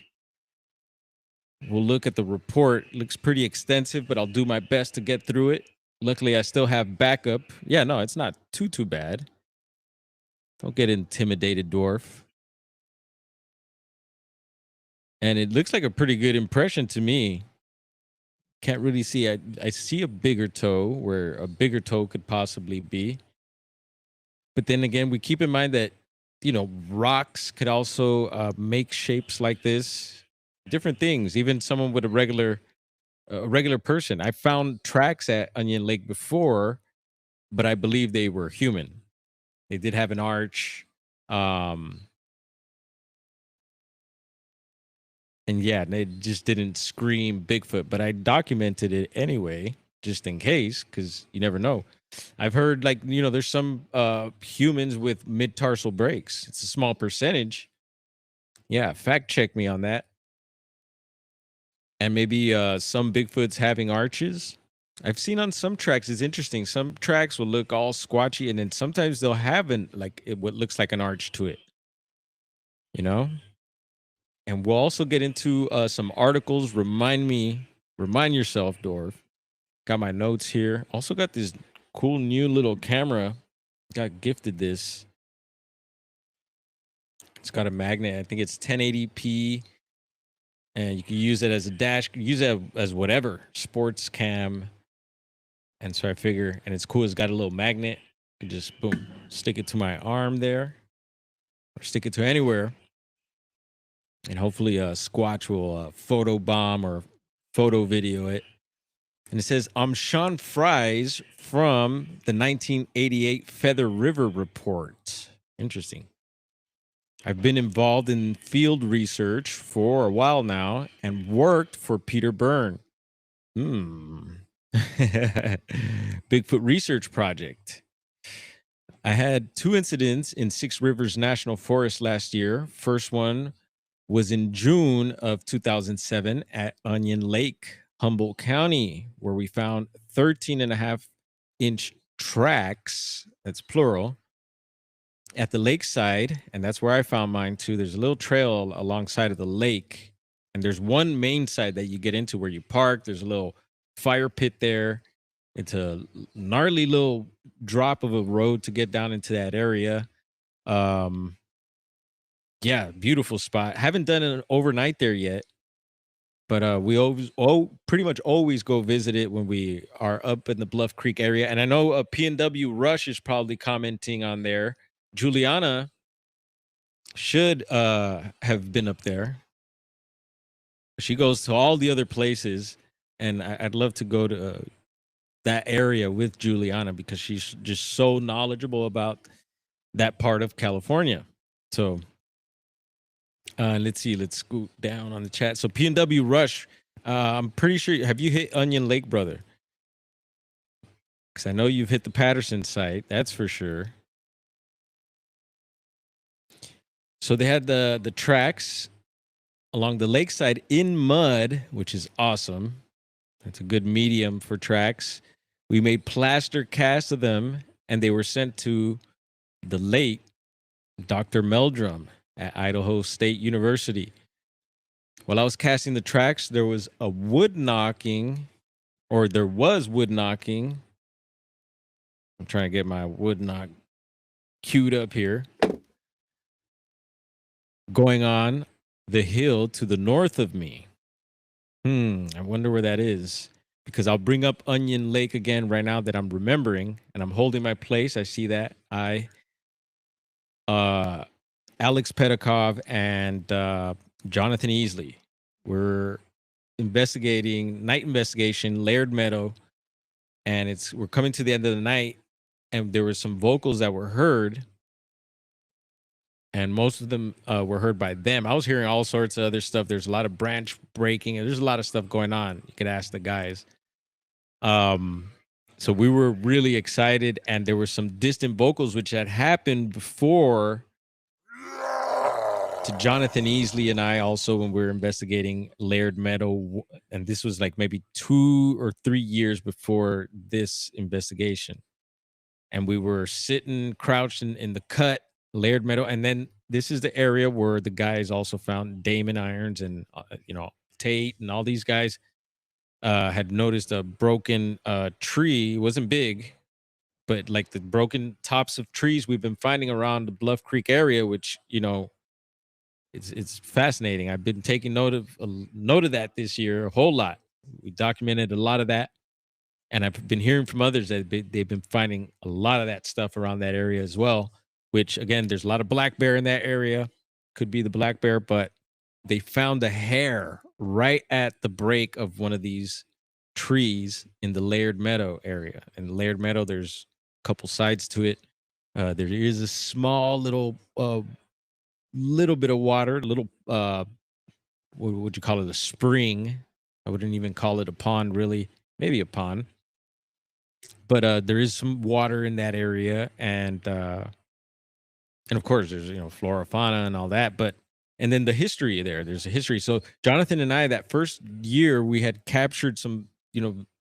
We'll look at the report. It looks pretty extensive, but I'll do my best to get through it. Luckily, I still have backup. Yeah, no, it's not too bad. Don't get intimidated, dwarf. And it looks like a pretty good impression to me. Can't really see. I see a bigger toe where a bigger toe could possibly be. But then again, we keep in mind that, you know, rocks could also make shapes like this. Different things. Even someone with a regular person. I found tracks at Onion Lake before, but I believe they were human. They did have an arch. And yeah, they just didn't scream Bigfoot, but I documented it anyway, just in case, because you never know. I've heard, like, you know, there's some humans with mid-tarsal breaks. It's a small percentage. Yeah, fact check me on that. And maybe some Bigfoots having arches. I've seen on some tracks, it's interesting. Some tracks will look all squatchy, and then sometimes they'll have what looks like an arch to it. You know? And we'll also get into some articles. Remind yourself, Dwarf. Got my notes here. Also got this cool new little camera. Got gifted this. It's got a magnet. I think it's 1080p. And you can use it as a dash. Use it as whatever. Sports cam. And so I figure, and it's cool. It's got a little magnet. You can just, boom, stick it to my arm there. Or stick it to anywhere. And hopefully Squatch will photo bomb or photo video it. And it says, I'm Sean Fries from the 1988 Feather River Report. Interesting. I've been involved in field research for a while now and worked for Peter Byrne. Bigfoot Research Project. I had 2 incidents in Six Rivers National Forest last year. First one was in June of 2007 at Onion Lake, Humboldt County, where we found 13.5-inch tracks, that's plural, at the lakeside. And that's where I found mine too. There's a little trail alongside of the lake. And there's one main side that you get into where you park. There's a little fire pit there. It's a gnarly little drop of a road to get down into that area. Yeah, beautiful spot. Haven't done an overnight there yet, but we pretty much always go visit it when we are up in the Bluff Creek area. And I know PNW Rush is probably commenting on there. Juliana should have been up there. She goes to all the other places, and I'd love to go to that area with Juliana because she's just so knowledgeable about that part of California. So let's see. Let's scoot down on the chat. So PNW Rush, I'm pretty sure. Have you hit Onion Lake, brother? Because I know you've hit the Patterson site. That's for sure. So they had the tracks along the lakeside in mud, which is awesome. That's a good medium for tracks. We made plaster casts of them, and they were sent to the late Dr. Meldrum at Idaho State University. While I was casting the tracks, there was wood knocking. I'm trying to get my wood knock queued up here. Going on the hill to the north of me. I wonder where that is. Because I'll bring up Onion Lake again right now that I'm remembering, and I'm holding my place. I see that. Alex Pedikov and Jonathan Easley were investigating night investigation, Laird Meadow, and we're coming to the end of the night, and there were some vocals that were heard, and most of them were heard by them. I was hearing all sorts of other stuff. There's a lot of branch breaking, and there's a lot of stuff going on. You could ask the guys. So we were really excited, and there were some distant vocals which had happened before to Jonathan Easley and I also when we were investigating Laird Meadow, and this was like maybe 2 or 3 years before this investigation. And we were sitting crouched in the cut, Laird Meadow, and then this is the area where the guys also found Damon Irons and Tate and all these guys had noticed a broken tree. It wasn't big, but like the broken tops of trees we've been finding around the Bluff Creek area, which it's fascinating. I've been taking note of that this year a whole lot. We documented a lot of that, and I've been hearing from others that they've been finding a lot of that stuff around that area as well. Which again, there's a lot of black bear in that area. Could be the black bear, but they found a hair right at the break of one of these trees in the Laird Meadow area. And Laird Meadow, there's a couple sides to it. There is a small little bit of water, what would you call it? A spring. I wouldn't even call it a pond, really. Maybe a pond. But there is some water in that area, and of course there's flora, fauna, and all that. And then the history there. There's a history. So Jonathan and I, that first year, we had captured some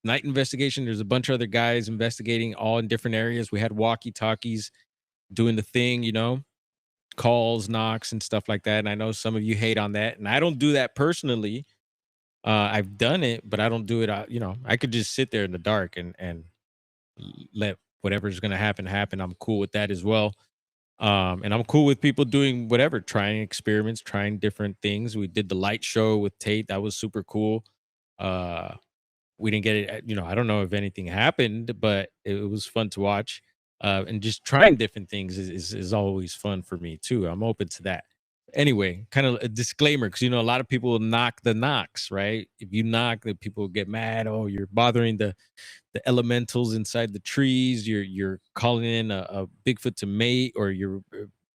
night investigation. There's a bunch of other guys investigating all in different areas. We had walkie-talkies doing the thing, calls, knocks, and stuff like that. And I know some of you hate on that, and I don't do that personally. I've done it, but I don't do it. I could just sit there in the dark and let whatever's going to happen. I'm cool with that as well. And I'm cool with people doing whatever, trying experiments, trying different things. We did the light show with Tate. That was super cool. We didn't get it. I don't know if anything happened, but it was fun to watch. And just trying different things is always fun for me too. I'm open to that. Anyway, kind of a disclaimer, because a lot of people will knock the knocks, right? If you knock, that people get mad. Oh, you're bothering the elementals inside the trees. You're calling in a Bigfoot to mate, or you're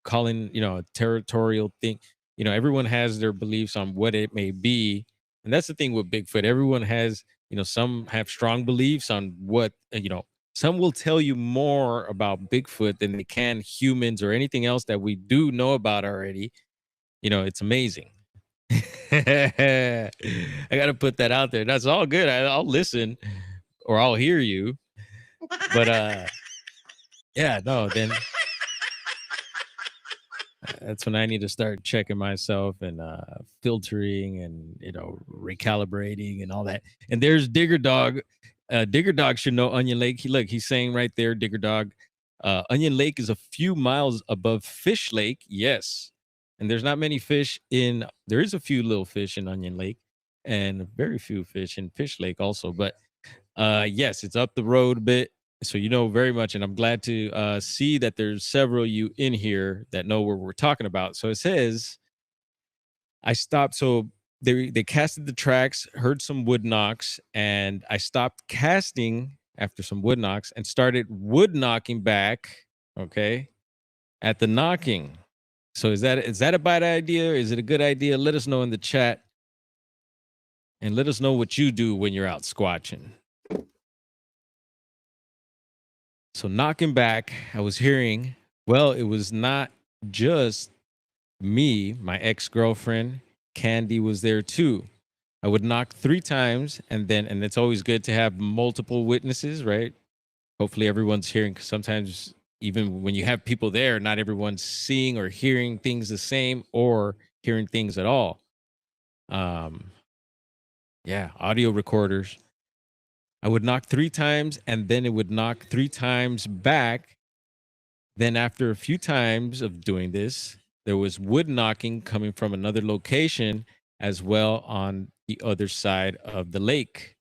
calling a territorial thing. Everyone has their beliefs on what it may be, and that's the thing with Bigfoot. Everyone has some have strong beliefs on what some will tell you more about Bigfoot than they can humans or anything else that we do know about already. It's amazing. I got to put that out there. That's all good. I'll listen or I'll hear you. But yeah, no, then that's when I need to start checking myself and filtering and recalibrating and all that. And there's Digger Dog. Digger Dog should know Onion Lake. He's saying right there, Digger Dog. Onion Lake is a few miles above Fish Lake. Yes. And there's not many fish there is a few little fish in Onion Lake and very few fish in Fish Lake also. But yes, it's up the road a bit. So very much, and I'm glad to see that there's several of you in here that know what we're talking about. So it says, I stopped. So they casted the tracks, heard some wood knocks, and I stopped casting after some wood knocks and started wood knocking back. Okay, at the knocking. So is that a bad idea? Is it a good idea? Let us know in the chat, and let us know what you do when you're out squatching. So knocking back, I was hearing, well, it was not just me, my ex-girlfriend, Candy was there too. I would knock 3 times and it's always good to have multiple witnesses, right? Hopefully everyone's hearing, because sometimes even when you have people there, not everyone's seeing or hearing things the same or hearing things at all. Yeah, audio recorders. I would knock 3 times and then it would knock 3 times back. Then after a few times of doing this, there was wood knocking coming from another location as well on the other side of the lake.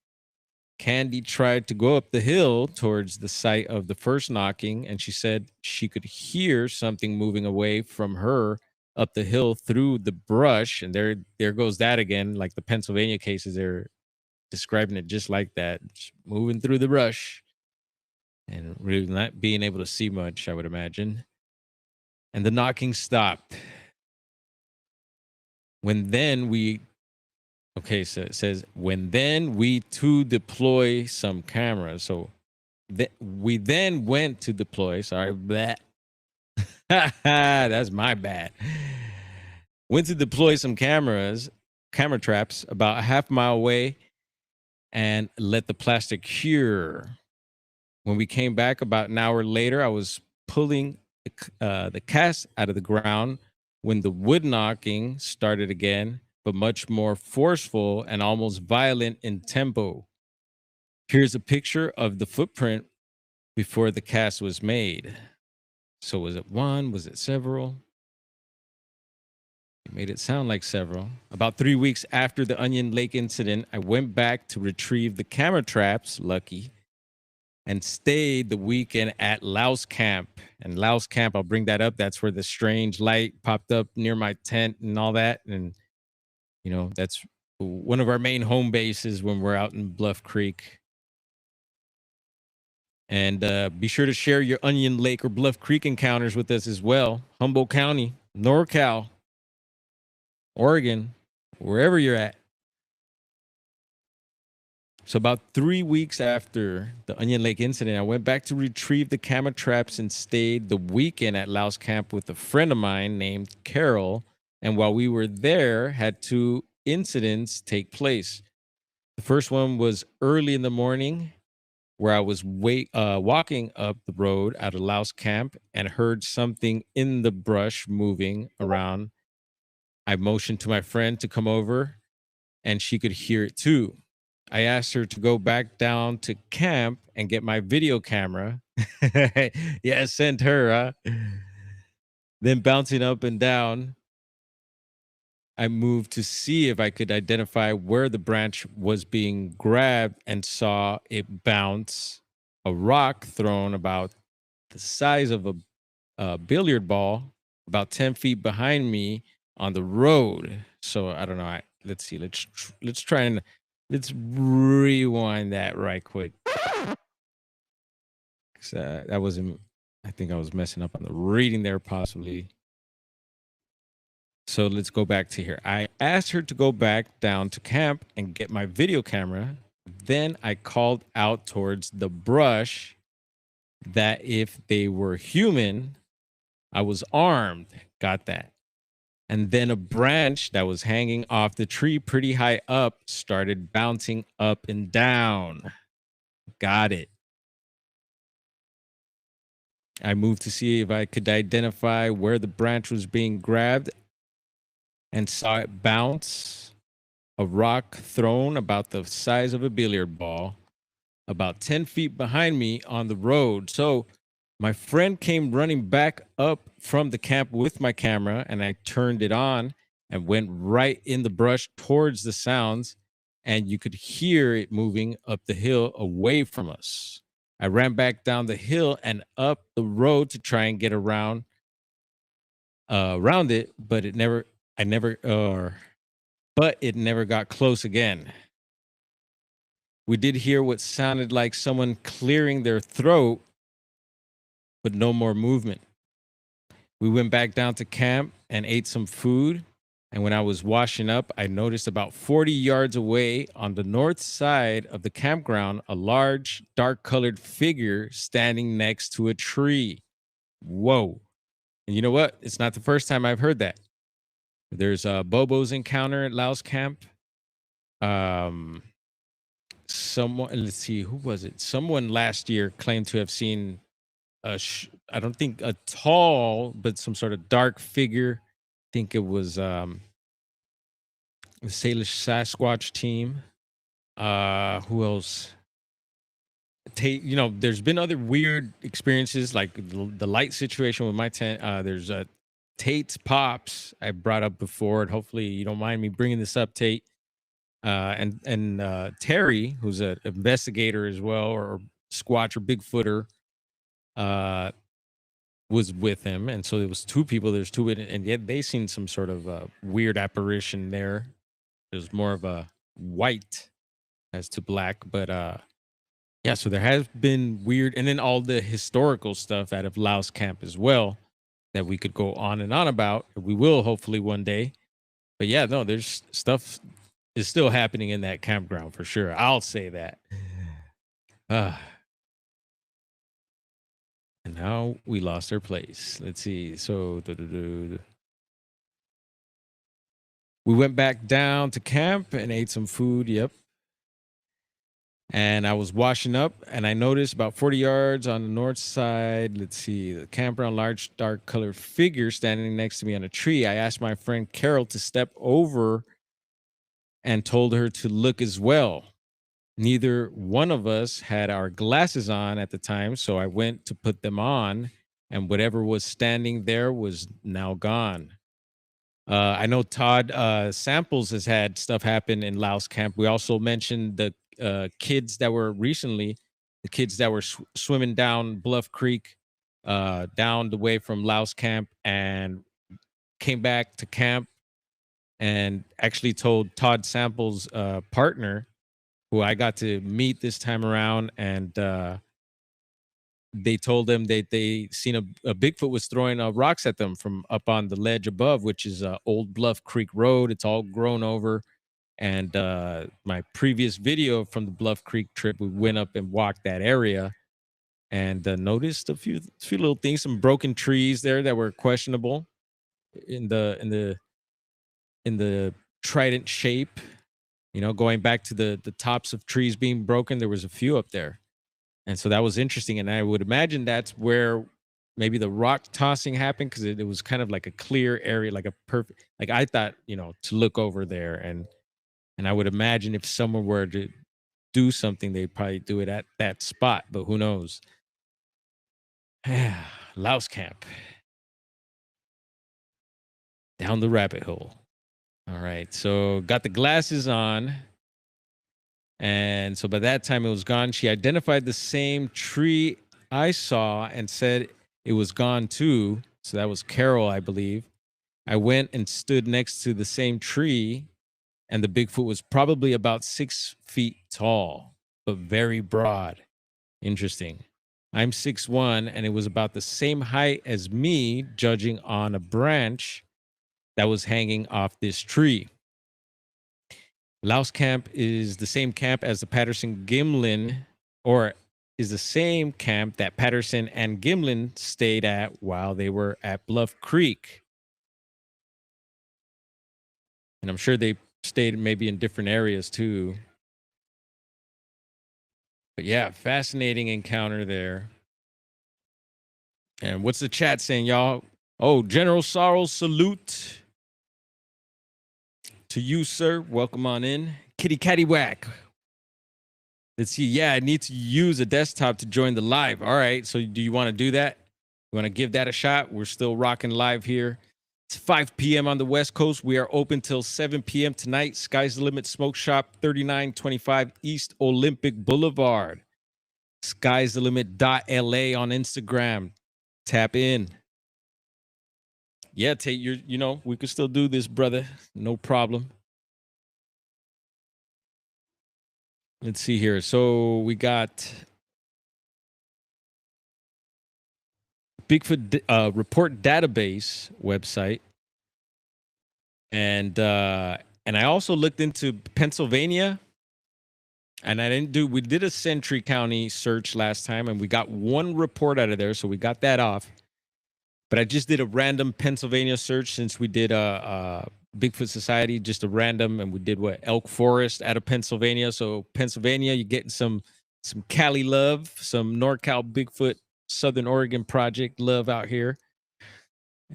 Candy tried to go up the hill towards the site of the first knocking, and she said she could hear something moving away from her up the hill through the brush. And there goes that again, like the Pennsylvania cases. They're describing it just like that, just moving through the brush and really not being able to see much, I would imagine. And the knocking stopped. When then we Okay, so it says when then we to deploy some cameras. So we then went to deploy. Sorry, that that's my bad. Went to deploy some camera traps about a half mile away, and let the plastic cure. When we came back about an hour later, I was pulling the cast out of the ground when the wood knocking started again, but much more forceful and almost violent in tempo. Here's a picture of the footprint before the cast was made. So was it one? Was it several? It made it sound like several. About 3 weeks after the Onion Lake incident, I went back to retrieve the camera traps, lucky, and stayed the weekend at Louse Camp. And Louse Camp, I'll bring that up. That's where the strange light popped up near my tent and all that. And, that's one of our main home bases when we're out in Bluff Creek. And be sure to share your Onion Lake or Bluff Creek encounters with us as well. Humboldt County, NorCal, Oregon, wherever you're at. So about 3 weeks after the Onion Lake incident, I went back to retrieve the camera traps and stayed the weekend at Louse Camp with a friend of mine named Carol. And while we were there, had 2 incidents take place. The first one was early in the morning, where I was walking up the road out of Louse Camp and heard something in the brush moving around. I motioned to my friend to come over, and she could hear it too. I asked her to go back down to camp and get my video camera. Yeah, sent her. Then bouncing up and down, I moved to see if I could identify where the branch was being grabbed and saw it bounce a rock thrown about the size of a billiard ball about 10 feet behind me on the road. So I don't know. Let's see. Let's try and let's rewind that right quick. That wasn't. I think I was messing up on the reading there, possibly. So let's go back to here. I asked her to go back down to camp and get my video camera. Then I called out towards the brush that if they were human, I was armed. Got that. And then a branch that was hanging off the tree pretty high up started bouncing up and down. Got it. I moved to see if I could identify where the branch was being grabbed and saw it bounce a rock thrown about the size of a billiard ball about 10 feet behind me on the road. So my friend came running back up from the camp with my camera, and I turned it on and went right in the brush towards the sounds, and you could hear it moving up the hill away from us. I ran back down the hill and up the road to try and get around it, but it never got close again. We did hear what sounded like someone clearing their throat, but no more movement. We went back down to camp and ate some food. And when I was washing up, I noticed about 40 yards away on the north side of the campground, a large, dark-colored figure standing next to a tree. Whoa. And you know what? It's not the first time I've heard that. There's a Bobo's Encounter at Louse Camp. Someone, let's see, who was it? Someone last year claimed to have seen I don't think a tall, but some sort of dark figure. I think it was the Salish Sasquatch team. Who else? You know, there's been other weird experiences like the light situation with my tent. There's Tate's Pops I brought up before, and hopefully you don't mind me bringing this up, Tate. And Terry, who's an investigator as well, or Squatch or Bigfooter, was with him, and so there was two people. There's two, and yet they seen some sort of weird apparition there. It was more of a white as to black, but yeah. So there has been weird, and then all the historical stuff out of Laos camp as well that we could go on and on about. We will hopefully one day, but yeah, no, there's stuff is still happening in that campground for sure. I'll say that. And now we lost our place. Let's see. So we went back down to camp and ate some food. Yep. And I was washing up, and I noticed about 40 yards on the north side. Let's see, the campground, large, dark colored figure standing next to me on a tree. I asked my friend Carol to step over and told her to look as well. Neither one of us had our glasses on at the time, so I went to put them on, and whatever was standing there was now gone. I know Todd Samples has had stuff happen in Laos camp. We also mentioned the kids that were recently, the kids that were swimming down Bluff Creek, down the way from Laos camp, and came back to camp and actually told Todd Samples' partner, who I got to meet this time around, and they told them that they seen a Bigfoot was throwing rocks at them from up on the ledge above, which is Old Bluff Creek Road. It's all grown over. And my previous video from the Bluff Creek trip, we went up and walked that area and noticed a few little things, some broken trees there that were questionable in the trident shape. You know, going back to the tops of trees being broken, there was a few up there. And so that was interesting. And I would imagine that's where maybe the rock tossing happened, because it was kind of like a clear area, like a perfect, like I thought, you know, to look over there. And I would imagine if someone were to do something, they'd probably do it at that spot, but who knows? Laos camp. Down the rabbit hole. All right, so got the glasses on. And so by that time it was gone. She identified the same tree I saw and said it was gone too. So that was Carol, I believe. I went and stood next to the same tree, and the Bigfoot was probably about 6 feet tall, but very broad. Interesting. I'm 6'1", and it was about the same height as me, judging on a branch that was hanging off this tree. Laos camp is the same camp as the Patterson Gimlin, or is the same camp that Patterson and Gimlin stayed at while they were at Bluff Creek. And I'm sure they stayed maybe in different areas too. But yeah, fascinating encounter there. And what's the chat saying, y'all? Oh, General Sorrel, salute to you, sir. Welcome on in. Kitty Catty Whack. Let's see. Yeah, I need to use a desktop to join the live. All right. So do you want to do that? You want to give that a shot? We're still rocking live here. It's 5 p.m. on the West Coast. We are open till 7 p.m. tonight. Sky's the Limit Smoke Shop, 3925 East Olympic Boulevard. Sky's the Limit.LA on Instagram. Tap in. Yeah, Tate, you know, we could still do this, brother. No problem. Let's see here. So we got Bigfoot Report Database website. And I also looked into Pennsylvania. And we did a Century County search last time, and we got one report out of there, so we got that off. But I just did a random Pennsylvania search since we did a Bigfoot Society, just a random, and we did Elk Forest out of Pennsylvania. So Pennsylvania, you're getting some Cali love, some NorCal Bigfoot Southern Oregon Project love out here.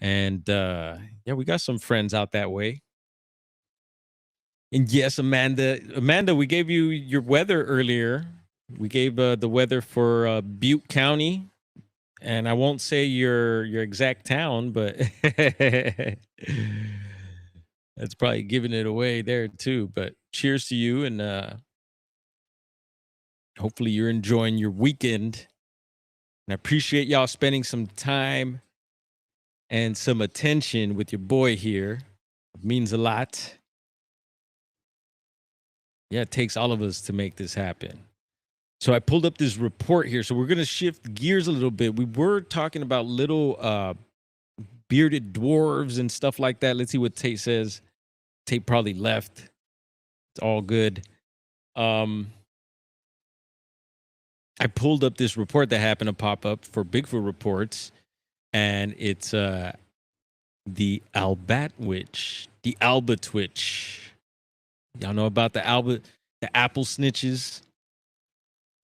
And yeah, we got some friends out that way. And yes, Amanda, we gave you your weather earlier. We gave the weather for Butte County, and I won't say your exact town, but that's probably giving it away there too. But cheers to you, and hopefully you're enjoying your weekend. And I appreciate y'all spending some time and some attention with your boy here. It means a lot. Yeah, it takes all of us to make this happen. So I pulled up this report here. So we're going to shift gears a little bit. We were talking about little bearded dwarves and stuff like that. Let's see what Tate says. Tate probably left. It's all good. I pulled up this report that happened to pop up for Bigfoot Reports, and it's the Albatwitch, the Albatwitch. Y'all know about the apple snitches?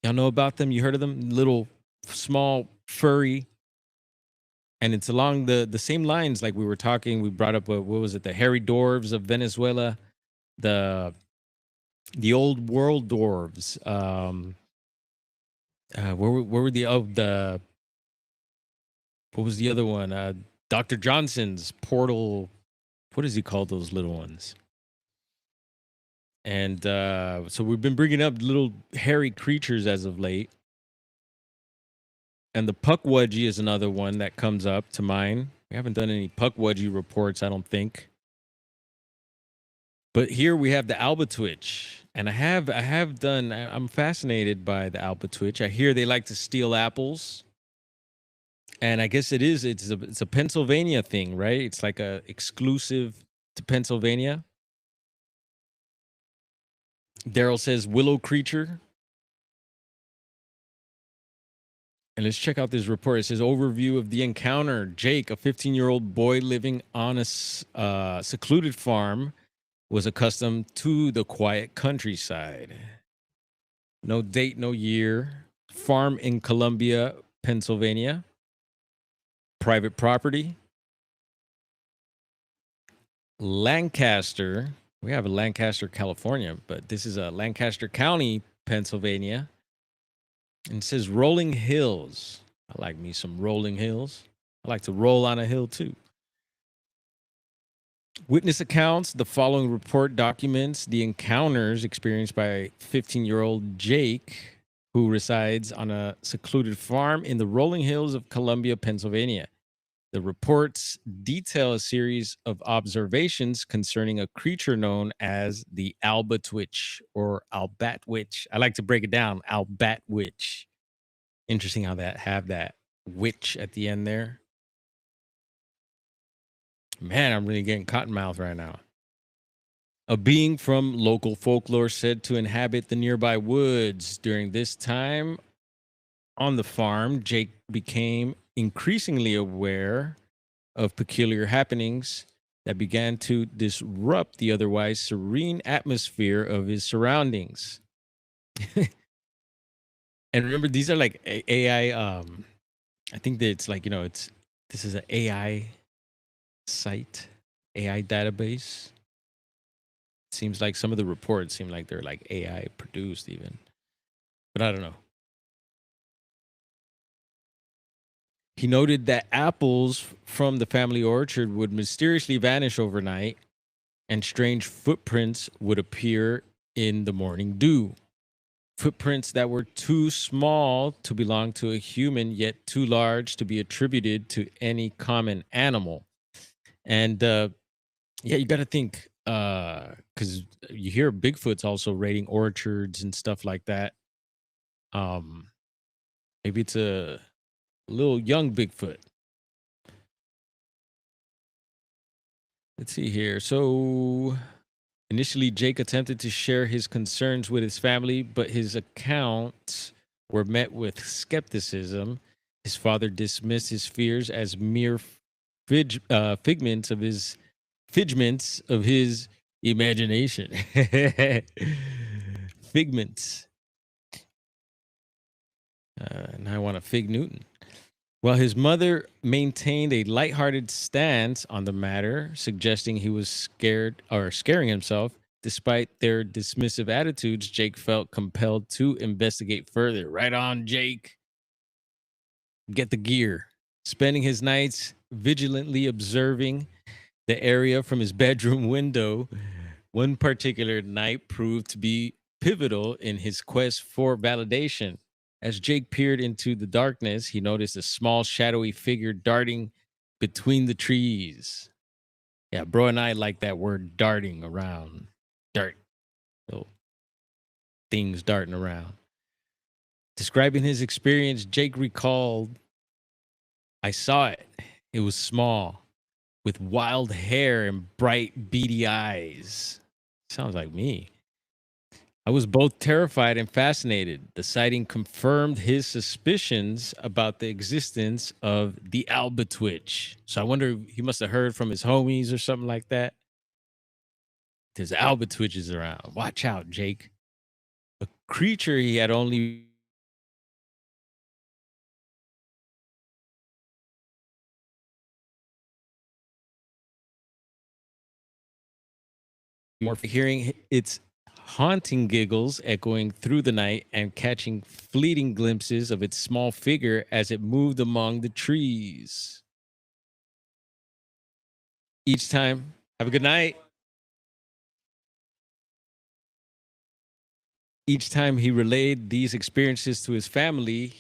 Y'all know about them? You heard of them? Little, small, furry. And it's along the same lines like we were talking. We brought up, what was it? The hairy dwarves of Venezuela, the old world dwarves. Where were the what was the other one? Dr. Johnson's portal. What does he call those little ones? And so we've been bringing up little hairy creatures as of late. And the Pukwudgie is another one that comes up to mind. We haven't done any Pukwudgie reports, I don't think. But here we have the Albatwitch. And I'm fascinated by the Albatwitch. I hear they like to steal apples. And I guess it's a Pennsylvania thing, right? It's like a exclusive to Pennsylvania. Daryl says willow creature. And let's check out this report. It says overview of the encounter. Jake, a 15-year-old boy living on a secluded farm, was accustomed to the quiet countryside. No date, no year. Farm in Columbia, Pennsylvania. Private property. Lancaster. We have a Lancaster, California, but this is a Lancaster County, Pennsylvania. And it says rolling hills. I like me some rolling hills. I like to roll on a hill too. Witness accounts. The following report documents the encounters experienced by 15-year-old Jake, who resides on a secluded farm in the rolling hills of Columbia, Pennsylvania. The reports detail a series of observations concerning a creature known as the Albatwitch or Albatwitch. I like to break it down, Albatwitch. Interesting how that have that witch at the end there. Man, I'm really getting cotton mouth right now. A being from local folklore said to inhabit the nearby woods. During this time on the farm, Jake became increasingly aware of peculiar happenings that began to disrupt the otherwise serene atmosphere of his surroundings. And remember, these are like AI. I think that it's like, this is an AI site, AI database. Seems like some of the reports seem like they're like AI produced even, but I don't know. He noted that apples from the family orchard would mysteriously vanish overnight and strange footprints would appear in the morning dew. Footprints that were too small to belong to a human, yet too large to be attributed to any common animal. And yeah, you got to think, because you hear Bigfoot's also raiding orchards and stuff like that. Maybe it's a little young Bigfoot. Let's see here. So initially, Jake attempted to share his concerns with his family, but his accounts were met with skepticism. His father dismissed his fears as mere figments of his imagination. Figments. Now I want a Fig Newton. While his mother maintained a lighthearted stance on the matter, suggesting he was scaring himself, Despite their dismissive attitudes, Jake felt compelled to investigate further. Right on, Jake. Get the gear. Spending his nights vigilantly observing the area from his bedroom window, one particular night proved to be pivotal in his quest for validation. As Jake peered into the darkness, he noticed a small, shadowy figure darting between the trees. Yeah, bro and I like that word darting around. Dart. Little things darting around. Describing his experience, Jake recalled, I saw it. It was small, with wild hair and bright, beady eyes. Sounds like me. I was both terrified and fascinated. The sighting confirmed his suspicions about the existence of the Albatwitch. So I wonder if he must have heard from his homies or something like that. There's Albatwitches around. Watch out, Jake. A creature he had only more hearing its haunting giggles echoing through the night and catching fleeting glimpses of its small figure as it moved among the trees. Each time, have a good night. Each time he relayed these experiences to his family,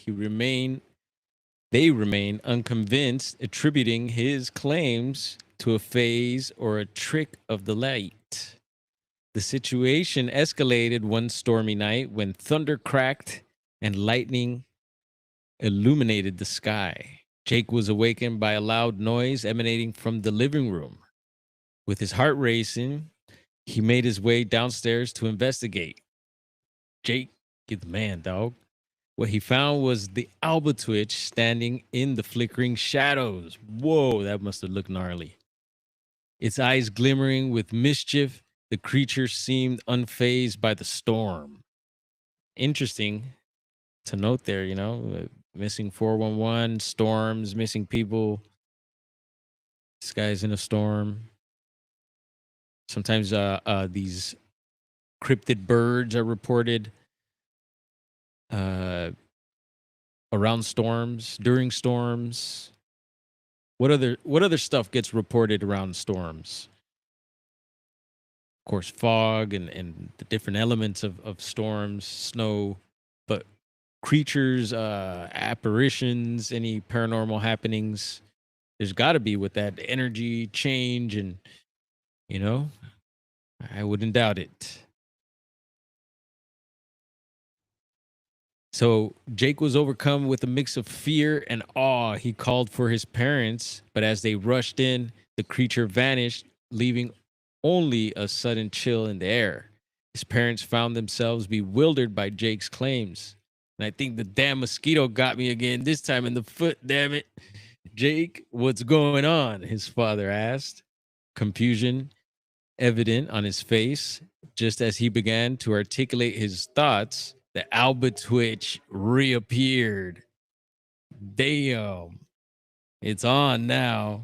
they remain unconvinced, attributing his claims to a phase or a trick of the light. The situation escalated one stormy night when thunder cracked and lightning illuminated the sky. Jake was awakened by a loud noise emanating from the living room. With his heart racing, he made his way downstairs to investigate. Jake, get the man, dog. What he found was the Albatwitch standing in the flickering shadows. Whoa, that must have looked gnarly. Its eyes glimmering with mischief, the creature seemed unfazed by the storm. Interesting to note there, missing 411, storms, missing people. This guy's in a storm. Sometimes these cryptid birds are reported around storms, during storms. What other stuff gets reported around storms? Of course, fog and the different elements of storms, snow, but creatures, apparitions, any paranormal happenings. There's got to be with that energy change, and I wouldn't doubt it. So Jake was overcome with a mix of fear and awe. He called for his parents, but as they rushed in, the creature vanished, leaving only a sudden chill in the air. His parents found themselves bewildered by Jake's claims. And I think the damn mosquito got me again, this time in the foot, damn it. Jake, what's going on? His father asked, confusion evident on his face. Just as he began to articulate his thoughts, the Albatwitch reappeared. Damn, it's on now.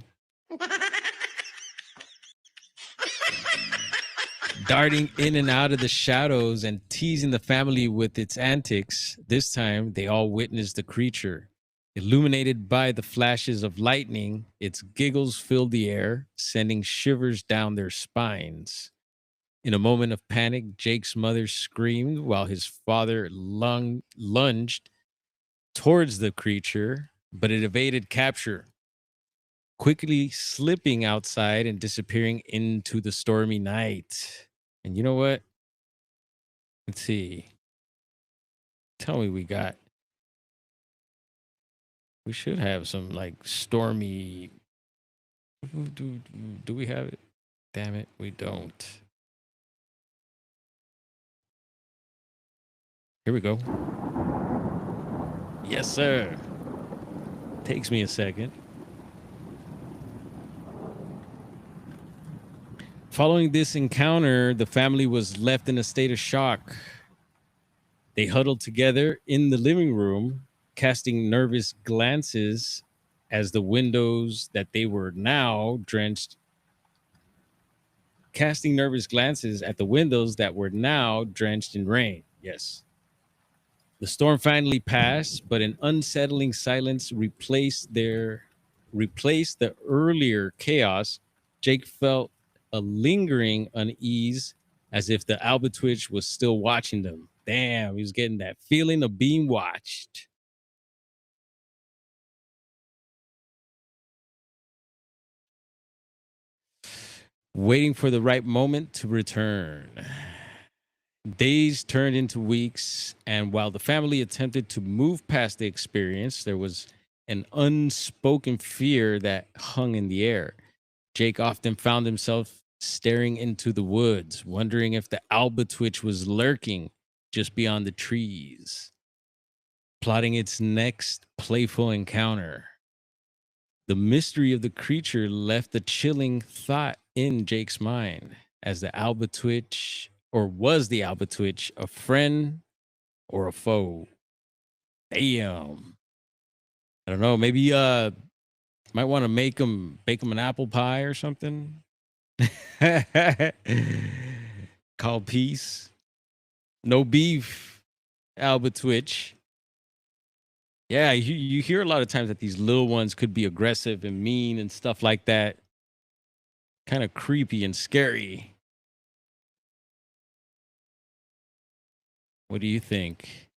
Darting in and out of the shadows and teasing the family with its antics, this time they all witnessed the creature. Illuminated by the flashes of lightning, its giggles filled the air, sending shivers down their spines. In a moment of panic, Jake's mother screamed while his father lunged towards the creature, but it evaded capture, quickly slipping outside and disappearing into the stormy night. And you know what? Let's see. Tell me we should have some like stormy. Do we have it? Damn it, we don't. Here we go. Yes, sir. Takes me a second. Following this encounter, the family was left in a state of shock. They huddled together in the living room, casting nervous glances as the windows that they were now drenched casting nervous glances at the windows that were now drenched in rain. Yes. The storm finally passed, but an unsettling silence replaced the earlier chaos. Jake felt a lingering unease, as if the Albatwitch was still watching them. Damn, he was getting that feeling of being watched. Waiting for the right moment to return. Days turned into weeks, and while the family attempted to move past the experience, there was an unspoken fear that hung in the air. Jake often found himself staring into the woods, wondering if the Albatwitch was lurking just beyond the trees, plotting its next playful encounter. The mystery of the creature left a chilling thought in Jake's mind. As the Albatwitch, or was the Albatwitch a friend or a foe? Damn. I don't know. Maybe might want to bake him an apple pie or something. Call peace. No beef, Albatwitch. Yeah, you hear a lot of times that these little ones could be aggressive and mean and stuff like that. Kind of creepy and scary. What do you think?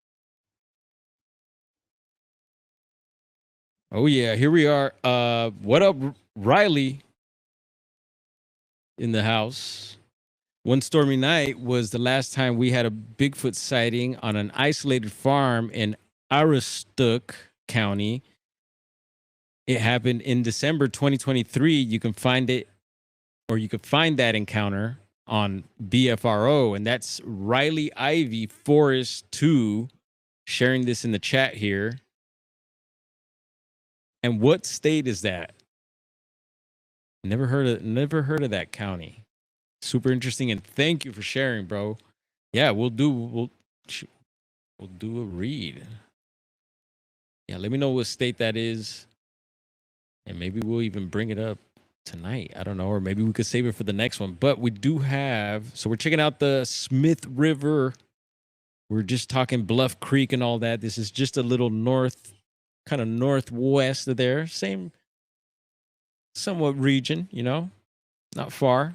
Oh yeah, here we are. What up, Riley? In the house. One stormy night was the last time we had a Bigfoot sighting on an isolated farm in Aroostook County. It happened in December 2023. You can find it, or you could find that encounter on BFRO, and that's Riley Ivy Forest 2 sharing this in the chat here. And what state is that? Never heard of that county. Super interesting, and thank you for sharing, bro. Yeah, we'll do a read. Yeah, let me know what state that is, and maybe we'll even bring it up tonight. I don't know, or maybe we could save it for the next one. But we do have, so we're checking out the Smith River. We're just talking Bluff Creek and all that. This is just a little north, kind of northwest of there. Same, somewhat region, you know, not far.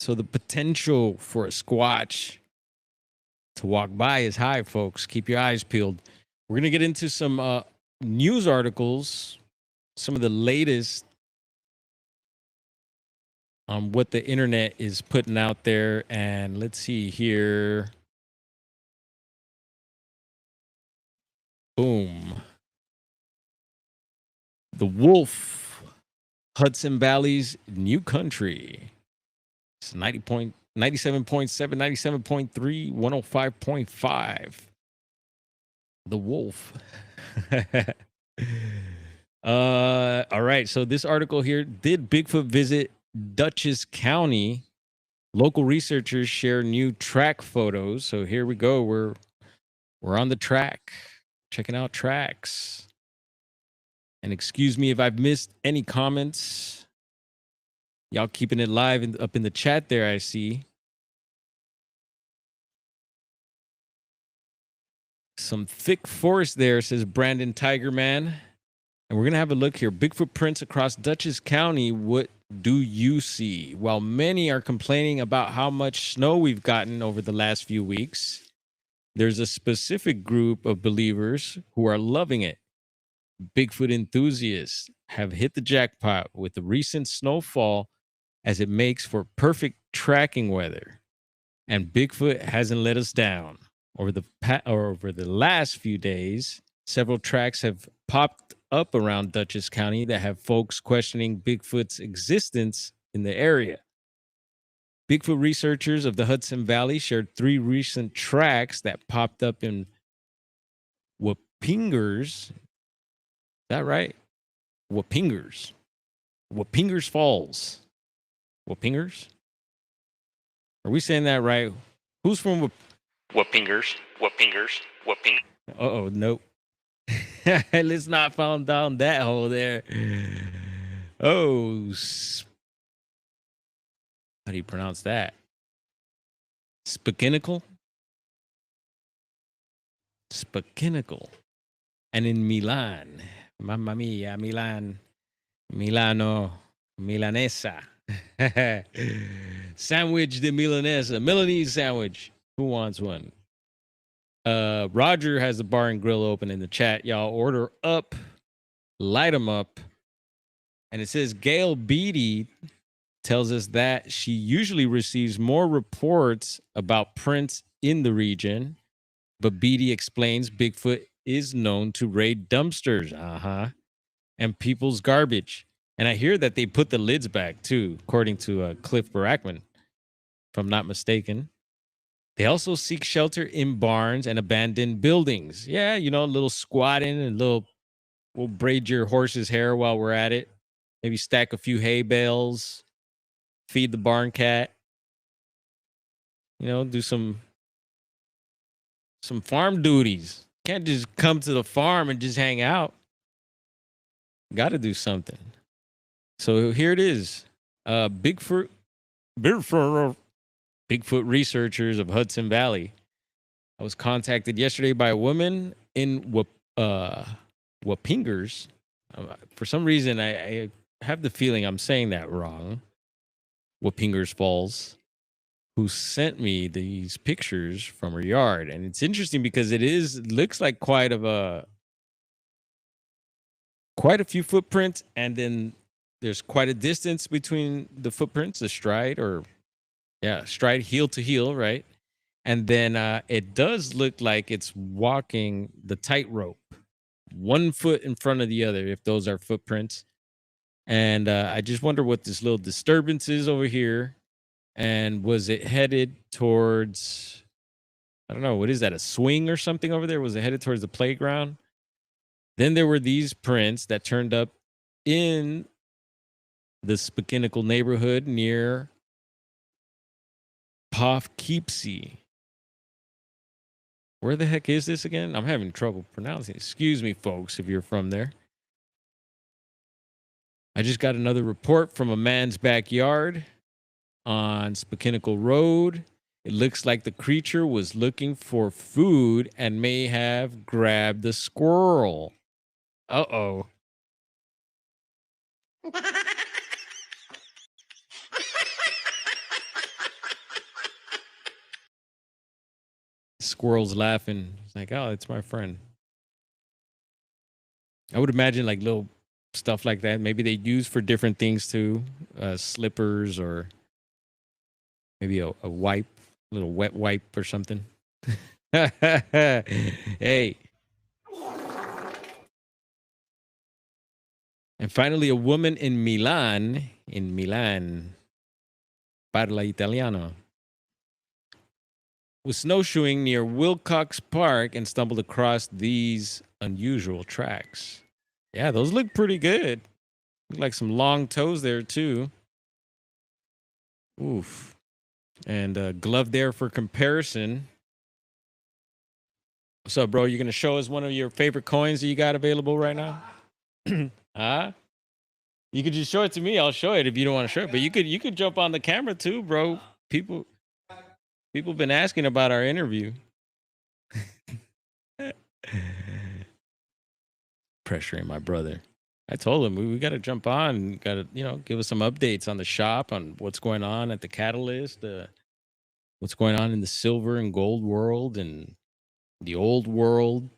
So the potential for a squatch to walk by is high, folks. Keep your eyes peeled. We're going to get into some news articles, some of the latest on what the internet is putting out there. And let's see here. Boom. The wolf, Hudson Valley's new country. It's 97.7, 97.3, 105.5. The wolf. All right. So this article here, did Bigfoot visit Dutchess County? Local researchers share new track photos. So here we go. We're on the track, checking out tracks. And excuse me if I've missed any comments. Y'all keeping it live up in the chat there, I see. Some thick forest there, says Brandon Tigerman. And we're going to have a look here. Bigfoot prints across Dutchess County. What do you see? While many are complaining about how much snow we've gotten over the last few weeks, there's a specific group of believers who are loving it. Bigfoot enthusiasts have hit the jackpot with the recent snowfall, as it makes for perfect tracking weather. And Bigfoot hasn't let us down. Over the last few days, several tracks have popped up around Dutchess County that have folks questioning Bigfoot's existence in the area. Bigfoot researchers of the Hudson Valley shared 3 recent tracks that popped up in Wapingers. Is that right? Wapingers Falls. Wapingers? Are we saying that right? Who's from Wapingers. Uh-oh, nope. Let's not fall down that hole there. Oh, How do you pronounce that? Spikinical? Spikinical. And in Milan. Mamma mia, Milan. Milano. Milanesa. Sandwich de Milanesa. Milanese sandwich. Who wants one? Roger has the bar and grill open in the chat. Y'all order up. Light them up. And it says Gail Beatty tells us that she usually receives more reports about prints in the region, but Beatty explains Bigfoot is known to raid dumpsters, and people's garbage. And I hear that they put the lids back too, according to Cliff Barackman, if I'm not mistaken. They also seek shelter in barns and abandoned buildings. Yeah, you know, a little squatting and we'll braid your horse's hair while we're at it. Maybe stack a few hay bales. Feed the barn cat, you know, do some farm duties. Can't just come to the farm and just hang out. Got to do something. So here it is. Bigfoot researchers of Hudson Valley. I was contacted yesterday by a woman in Wapingers. For some reason, I have the feeling I'm saying that wrong. Wapingers Falls, who sent me these pictures from her yard. And it's interesting because it looks like quite a few footprints, and then there's quite a distance between the footprints, the stride heel to heel, right? And then it does look like it's walking the tightrope, 1 foot in front of the other, if those are footprints. And I just wonder what this little disturbance is over here. And was it headed towards, I don't know, what is that, a swing or something over there? Was it headed towards the playground? Then there were these prints that turned up in the Spikinical neighborhood near Poughkeepsie. Where the heck is this again? I'm having trouble pronouncing it. Excuse me, folks, if you're from there. I just got another report from a man's backyard on Spikinical Road. It looks like the creature was looking for food and may have grabbed the squirrel. Uh-oh. Squirrel's laughing. It's like, oh, it's my friend. I would imagine like little stuff like that. Maybe they use for different things too. Slippers or maybe a wipe, a little wet wipe or something. Hey. And finally, a woman in Milan, parla italiano, was snowshoeing near Wilcox Park and stumbled across these unusual tracks. Yeah, those look pretty good. Look like some long toes there too. Oof. And glove there for comparison. What's up, bro? You gonna show us one of your favorite coins that you got available right now? Huh? You could just show it to me. I'll show it if you don't want to show it. But you could jump on the camera too, bro. People been asking about our interview. Pressuring my brother. I told him we got to jump on. Got to, give us some updates on the shop, on what's going on at the Catalyst, what's going on in the silver and gold world and the old world.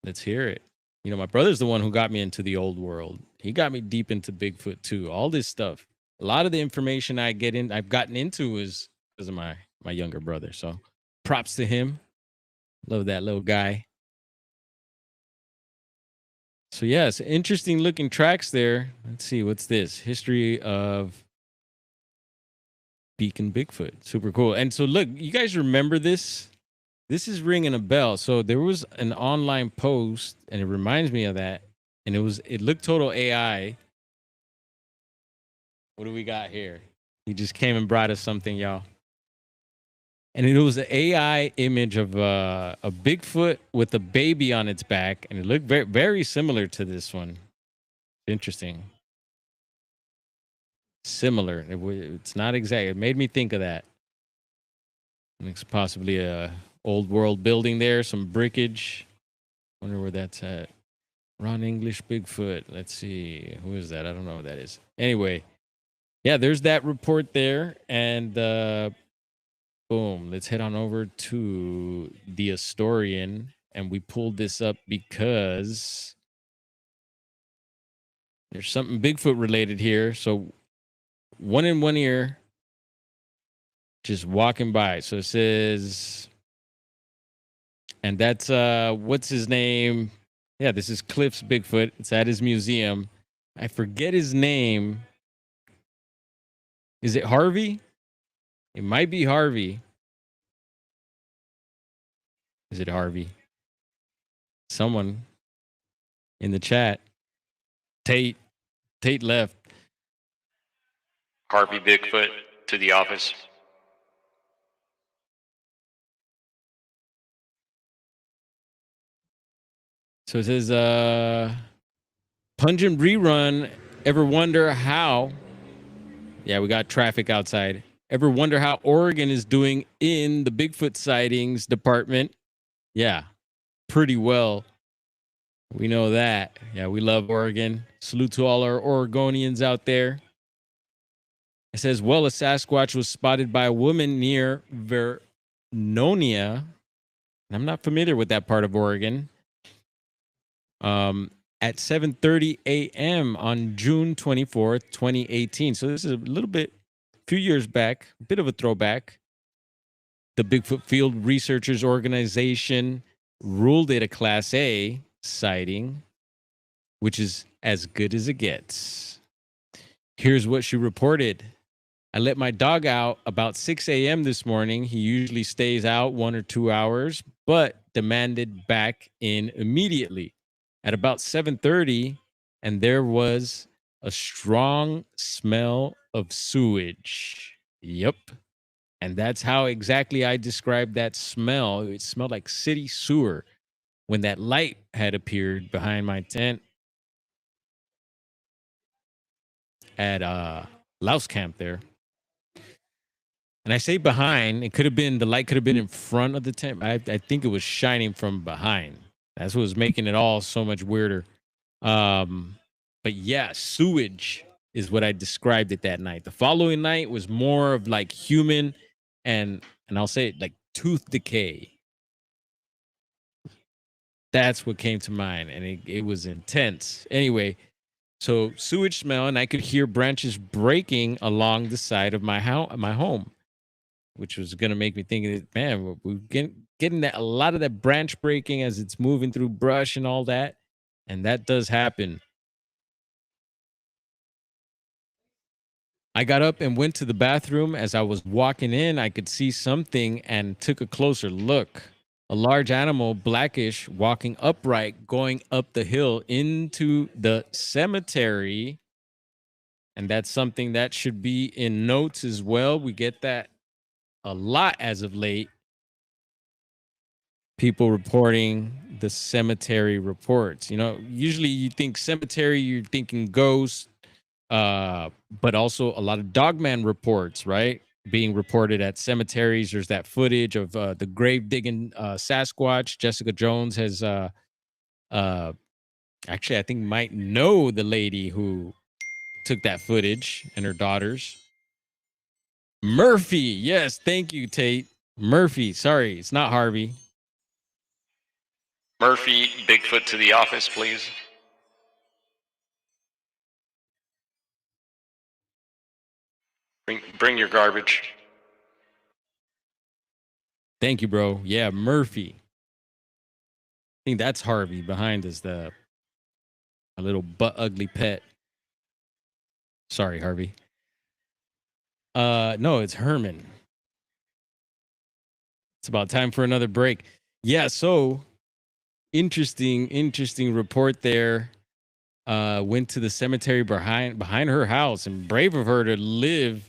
Let's hear it. My brother's the one who got me into the old world. He got me deep into Bigfoot too. All this stuff. A lot of the information I've gotten into is because of my younger brother. So props to him. Love that little guy. So yes, interesting looking tracks there. Let's see, what's this? History of Beacon Bigfoot. Super cool. And so look, you guys remember this? This is ringing a bell. So there was an online post, and it reminds me of that. And it looked total AI. What do we got here? He just came and brought us something, y'all. And it was an AI image of a Bigfoot with a baby on its back, and it looked very, very similar to this one. Interesting. similar. It's not exact. It made me think of that. It's possibly a old world building there, some brickage. Wonder where that's at. Ron English Bigfoot. Let's see. Who is that? I don't know who that is. Anyway, yeah, there's that report there. And boom, let's head on over to the Historian. And we pulled this up because there's something Bigfoot related here. So one in one ear, just walking by. So it says, and that's what's his name? Yeah, this is Cliff's Bigfoot. It's at his museum. I forget his name. Is it Harvey? It might be Harvey. Is it Harvey? Someone in the chat. Tate left. Harvey Bigfoot to the office. So it says, pungent rerun. Ever wonder how? Yeah, we got traffic outside. Ever wonder how Oregon is doing in the Bigfoot sightings department? Yeah, pretty well. We know that. Yeah, we love Oregon. Salute to all our Oregonians out there. It says, well, a Sasquatch was spotted by a woman near Vernonia. I'm not familiar with that part of Oregon. At 7:30 a.m. on June 24th, 2018. So this is a few years back, a bit of a throwback. The Bigfoot Field Researchers Organization ruled it a Class A sighting, which is as good as it gets. Here's what she reported. I let my dog out about 6 a.m. this morning. He usually stays out 1 or 2 hours, but demanded back in immediately. At about 7:30, and there was a strong smell of sewage. Yep. And that's how exactly I described that smell. It smelled like city sewer when that light had appeared behind my tent at Louse Camp there. And I say behind, the light could have been in front of the tent. I think it was shining from behind. That's what was making it all so much weirder. But yeah, sewage is what I described it that night. The following night was more of like human and I'll say it like tooth decay. That's what came to mind, and it was intense. Anyway, so sewage smell, and I could hear branches breaking along the side of my home, which was going to make me think, man, we're getting a lot of that branch breaking as it's moving through brush and all that. And that does happen. I got up and went to the bathroom. As I was walking in, I could see something and took a closer look. A large animal, blackish, walking upright, going up the hill into the cemetery. And that's something that should be in notes as well. We get that a lot as of late. People reporting the cemetery reports. You know, usually you think cemetery, you're thinking ghosts, but also a lot of dogman reports, right? Being reported at cemeteries. There's that footage of the grave digging Sasquatch. Jessica Jones has actually, I think, might know the lady who took that footage and her daughters. Murphy. Yes. Thank you, Tate. Murphy. Sorry, it's not Harvey. Murphy Bigfoot to the office, please. Bring your garbage. Thank you, bro. Yeah, Murphy. I think that's Harvey behind us, a little butt ugly pet. Sorry, Harvey. No, it's Herman. It's about time for another break. Yeah, so interesting report there. Went to the cemetery behind her house, and brave of her to live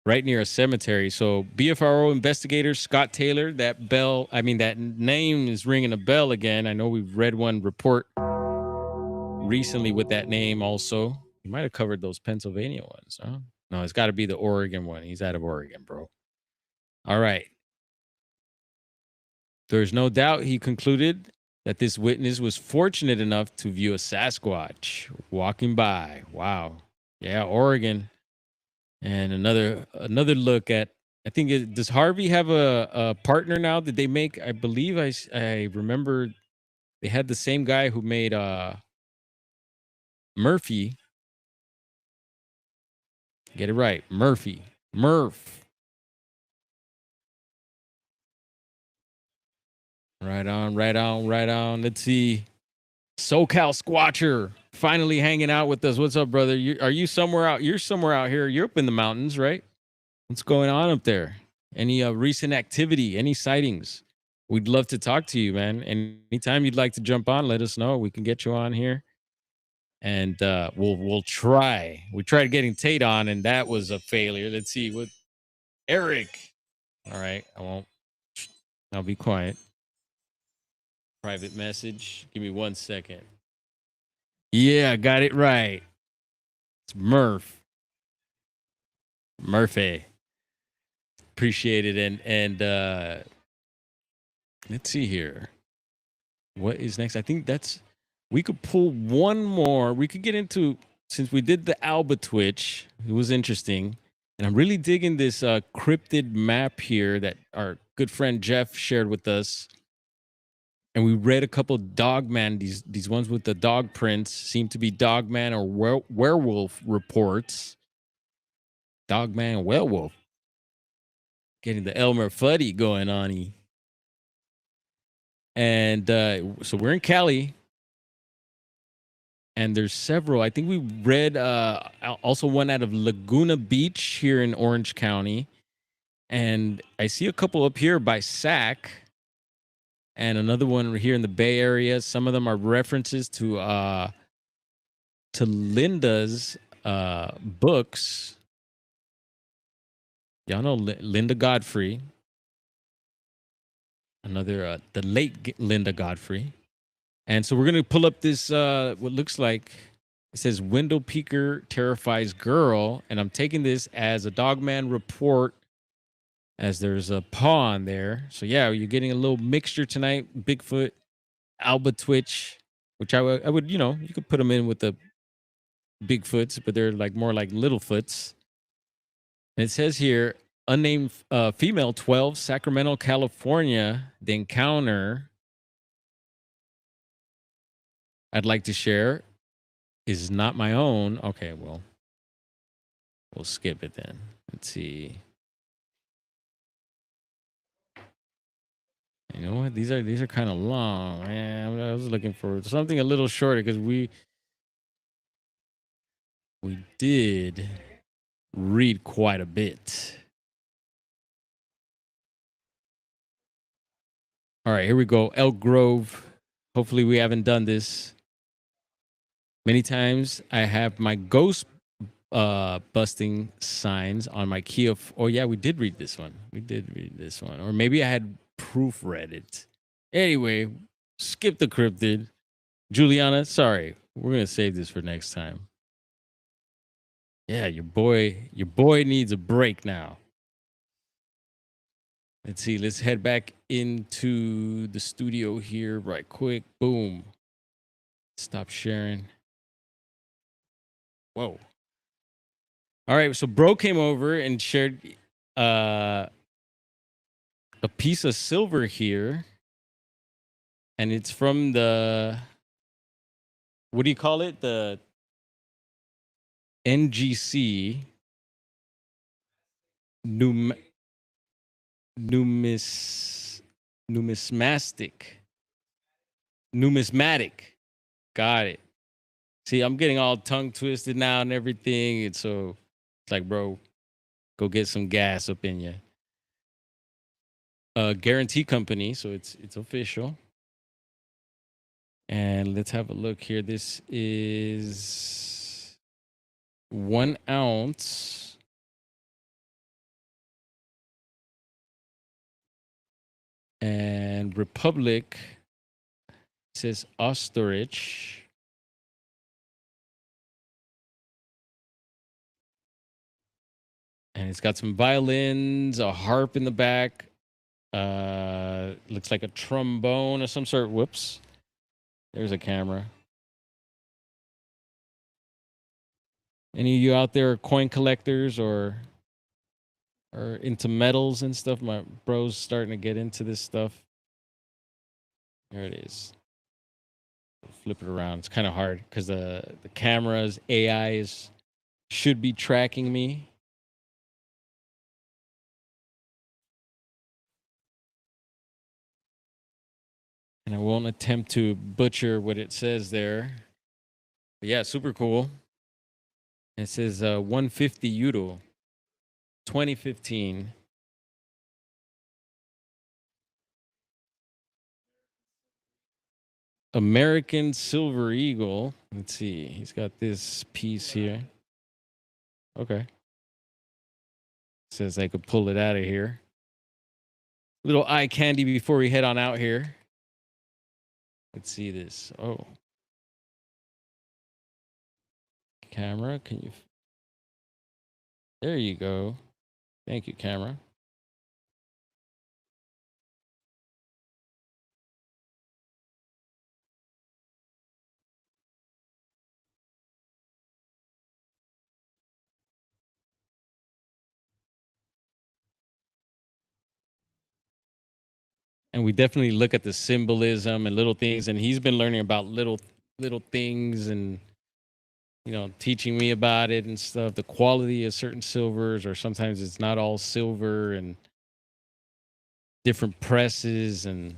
right near a cemetery. So BFRO investigator Scott Taylor, that name is ringing a bell again. I know we've read one report recently with that name also. He might have covered those Pennsylvania ones, huh? No, it's got to be the Oregon one. He's out of Oregon, bro. All right. There's no doubt, he concluded, that this witness was fortunate enough to view a Sasquatch walking by. Wow. Yeah, Oregon. And another look at, I think, does Harvey have a partner now? Did they make, I believe I remember they had the same guy who made Murphy. Get it right. Murphy. Murph. Right on, right on, right on. Let's see. SoCal Squatcher finally hanging out with us. What's up, brother? Are you somewhere out? You're somewhere out here. You're up in the mountains, right? What's going on up there? Any recent activity? Any sightings? We'd love to talk to you, man. Anytime you'd like to jump on, let us know. We can get you on here, and we'll try. We tried getting Tate on, and that was a failure. Let's see what Eric. All right, I won't. I'll be quiet. Private message. Give me 1 second. Yeah, got it right. It's Murph. Murphy. Appreciate it. And let's see here. What is next? I think we could pull one more. We could get into, since we did the Albatwitch, it was interesting. And I'm really digging this cryptid map here that our good friend Jeff shared with us. And we read a couple Dogman, these ones with the dog prints seem to be Dogman or werewolf reports. Dogman, werewolf. Getting the Elmer Fudd going on. And so we're in Cali. And there's several. I think we read also one out of Laguna Beach here in Orange County. And I see a couple up here by Sac. And another one here in the Bay Area. Some of them are references to Linda's books. Y'all know Linda Godfrey. Another, the late Linda Godfrey. And so we're going to pull up this, what looks like, it says Window Peeker Terrifies Girl. And I'm taking this as a Dogman report, as there's a paw on there. So yeah, you're getting a little mixture tonight. Bigfoot, Albatwitch, which I would, you could put them in with the Bigfoots, but they're like more like Littlefoots. And it says here, unnamed female, 12, Sacramento, California. The encounter I'd like to share is not my own. Okay, well, we'll skip it then. Let's see. You know what? These are kind of long. Man, I was looking for something a little shorter because we did read quite a bit. All right, here we go. Elk Grove. Hopefully we haven't done this. Many times I have my ghost busting signs on my Kia. Oh yeah, we did read this one. Or maybe I had proofread it. Anyway, skip the cryptid. Juliana, sorry. We're gonna save this for next time. Yeah, your boy needs a break now. Let's see. Let's head back into the studio here right quick. Boom. Stop sharing. Whoa. All right. So bro came over and shared a piece of silver here. And it's from the, what do you call it? The NGC numismatic. Got it. See, I'm getting all tongue twisted now and everything. And so it's like, bro, go get some gas up in you. Guarantee company, so it's official. And let's have a look here. This is 1 ounce. And Republic says Osterich. And it's got some violins, a harp in the back. Looks like a trombone of some sort. Whoops. There's a camera. Any of you out there are coin collectors or into metals and stuff? My bro's starting to get into this stuff. There it is. Flip it around. It's kind of hard because the camera's AI should be tracking me. And I won't attempt to butcher what it says there. But yeah, super cool. It says 150 euro, 2015. American Silver Eagle. Let's see. He's got this piece here. Okay. Says I could pull it out of here. Little eye candy before we head on out here. Let's see this. Oh. Camera, can you? There you go. Thank you, camera. And we definitely look at the symbolism and little things. And he's been learning about little things and, you know, teaching me about it and stuff. The quality of certain silvers, or sometimes it's not all silver, and different presses and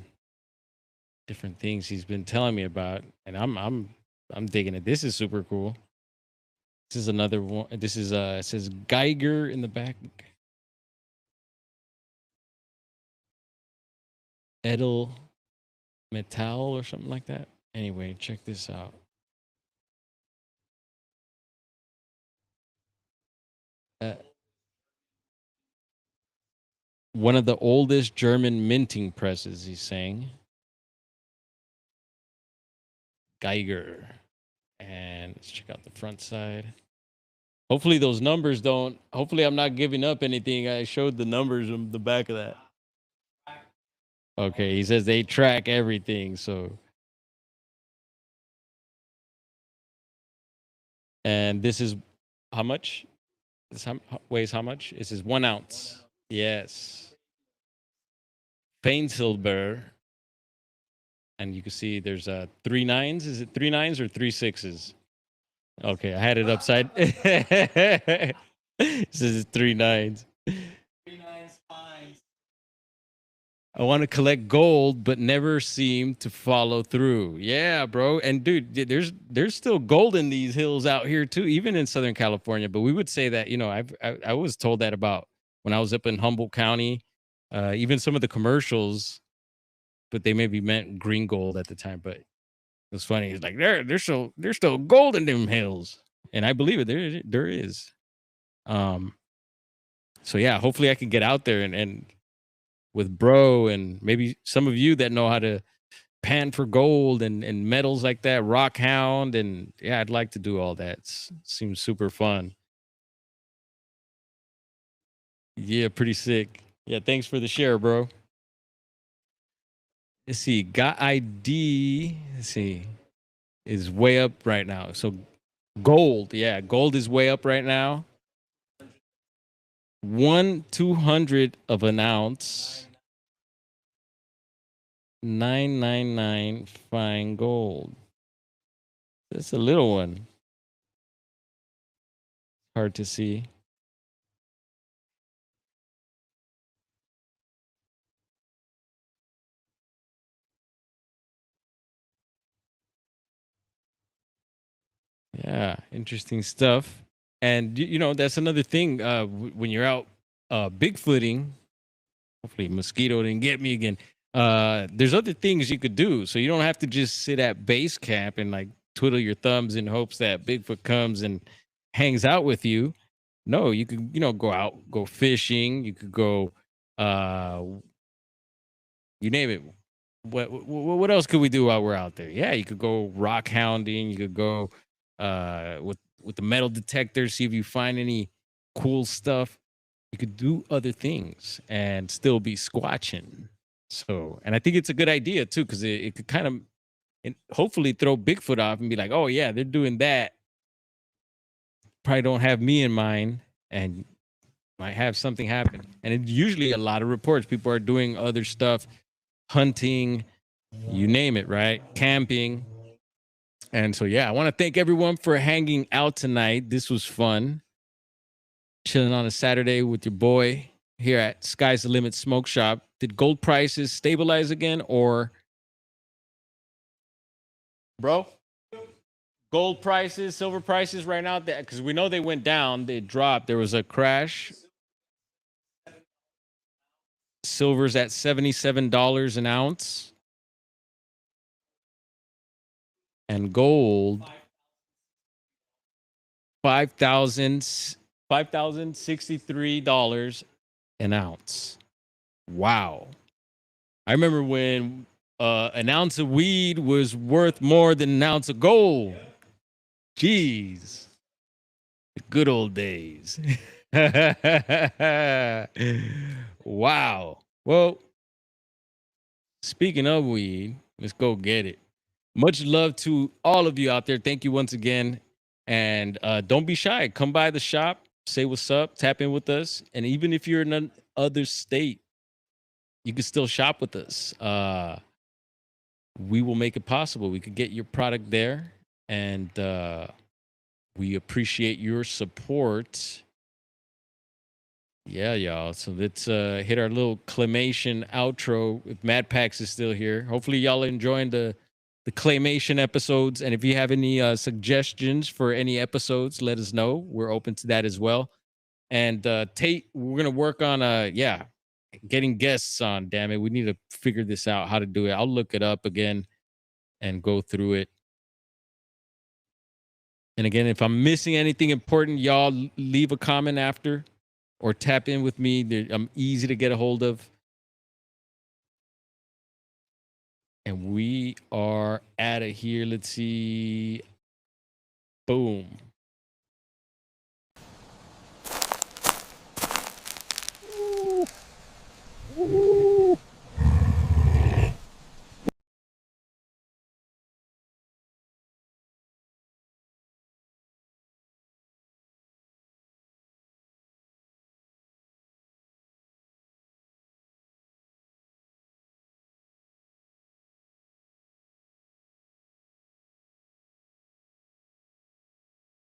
different things he's been telling me about. And I'm digging it. This is super cool. This is another one. This is it says Geiger in the back. Edel Metal or something like that. Anyway, check this out. One of the oldest German minting presses, he's saying. Geiger. And let's check out the front side. Hopefully those numbers don't, hopefully I'm not giving up anything. I showed the numbers on the back of that. Okay, he says they track everything, so. And this is how much? This weighs how much? This is 1 ounce. Yes. Silver. And you can see there's 3 nines. Is it 3 nines or 3 sixes? Okay, I had it upside. This is 3 nines. 3 nines, fine. I want to collect gold, but never seem to follow through. Yeah, bro. And dude, there's still gold in these hills out here too, even in Southern California. But we would say that, you know, I was told that about when I was up in Humboldt County, even some of the commercials, but they maybe meant green gold at the time. But it was funny. It's like there's still gold in them hills, and I believe it. There is. So yeah, hopefully I can get out there and with bro and maybe some of you that know how to pan for gold and metals like that, rock hound, and yeah, I'd like to do all that. Seems super fun. Yeah, pretty sick. Yeah, thanks for the share, bro. Let's see, got ID. Let's see, is way up right now. So gold, yeah, gold is way up right now. 1/200 of an ounce. 999 fine gold. That's a little one. Hard to see. Yeah, interesting stuff. And you know, that's another thing. When you're out Bigfooting, hopefully mosquito didn't get me again. There's other things you could do, so you don't have to just sit at base camp and like twiddle your thumbs in hopes that Bigfoot comes and hangs out with you. No, you could, you know, go out, go fishing. You could go, you name it. What else could we do while we're out there? Yeah, you could go rock hounding. You could go with the metal detector, see if you find any cool stuff. you could do other things and still be squatching. So, and I think it's a good idea too, because it could kind of and hopefully throw Bigfoot off and be like, oh yeah, they're doing that. Probably don't have me in mind and might have something happen. And it's usually a lot of reports. People are doing other stuff, hunting, you name it, right? Camping. And so, yeah, I want to thank everyone for hanging out tonight. This was fun. Chilling on a Saturday with your boy here at Sky's the Limit Smoke Shop. Did gold prices stabilize again or, bro? Gold prices, silver prices right now, because we know they went down, they dropped. There was a crash. Silver's at $77 an ounce. And gold, $5,063 an ounce. Wow. I remember when an ounce of weed was worth more than an ounce of gold. Jeez. The good old days. Wow. Well, speaking of weed, let's go get it. Much love to all of you out there. Thank you once again. And don't be shy. Come by the shop, say what's up, tap in with us. And even if you're in another state, you can still shop with us. We will make it possible. We could get your product there. And we appreciate your support. Yeah, y'all. So let's hit our little claymation outro. If Mad Pax is still here, hopefully y'all are enjoying the claymation episodes. And if you have any suggestions for any episodes, let us know. We're open to that as well. And Tate, we're gonna work on getting guests on. Damn it, we need to figure this out how to do it. I'll look it up again and go through it. And again, if I'm missing anything important, y'all leave a comment after. Or tap in with me. I'm easy to get a hold of. And we are out of here. Let's see. Boom.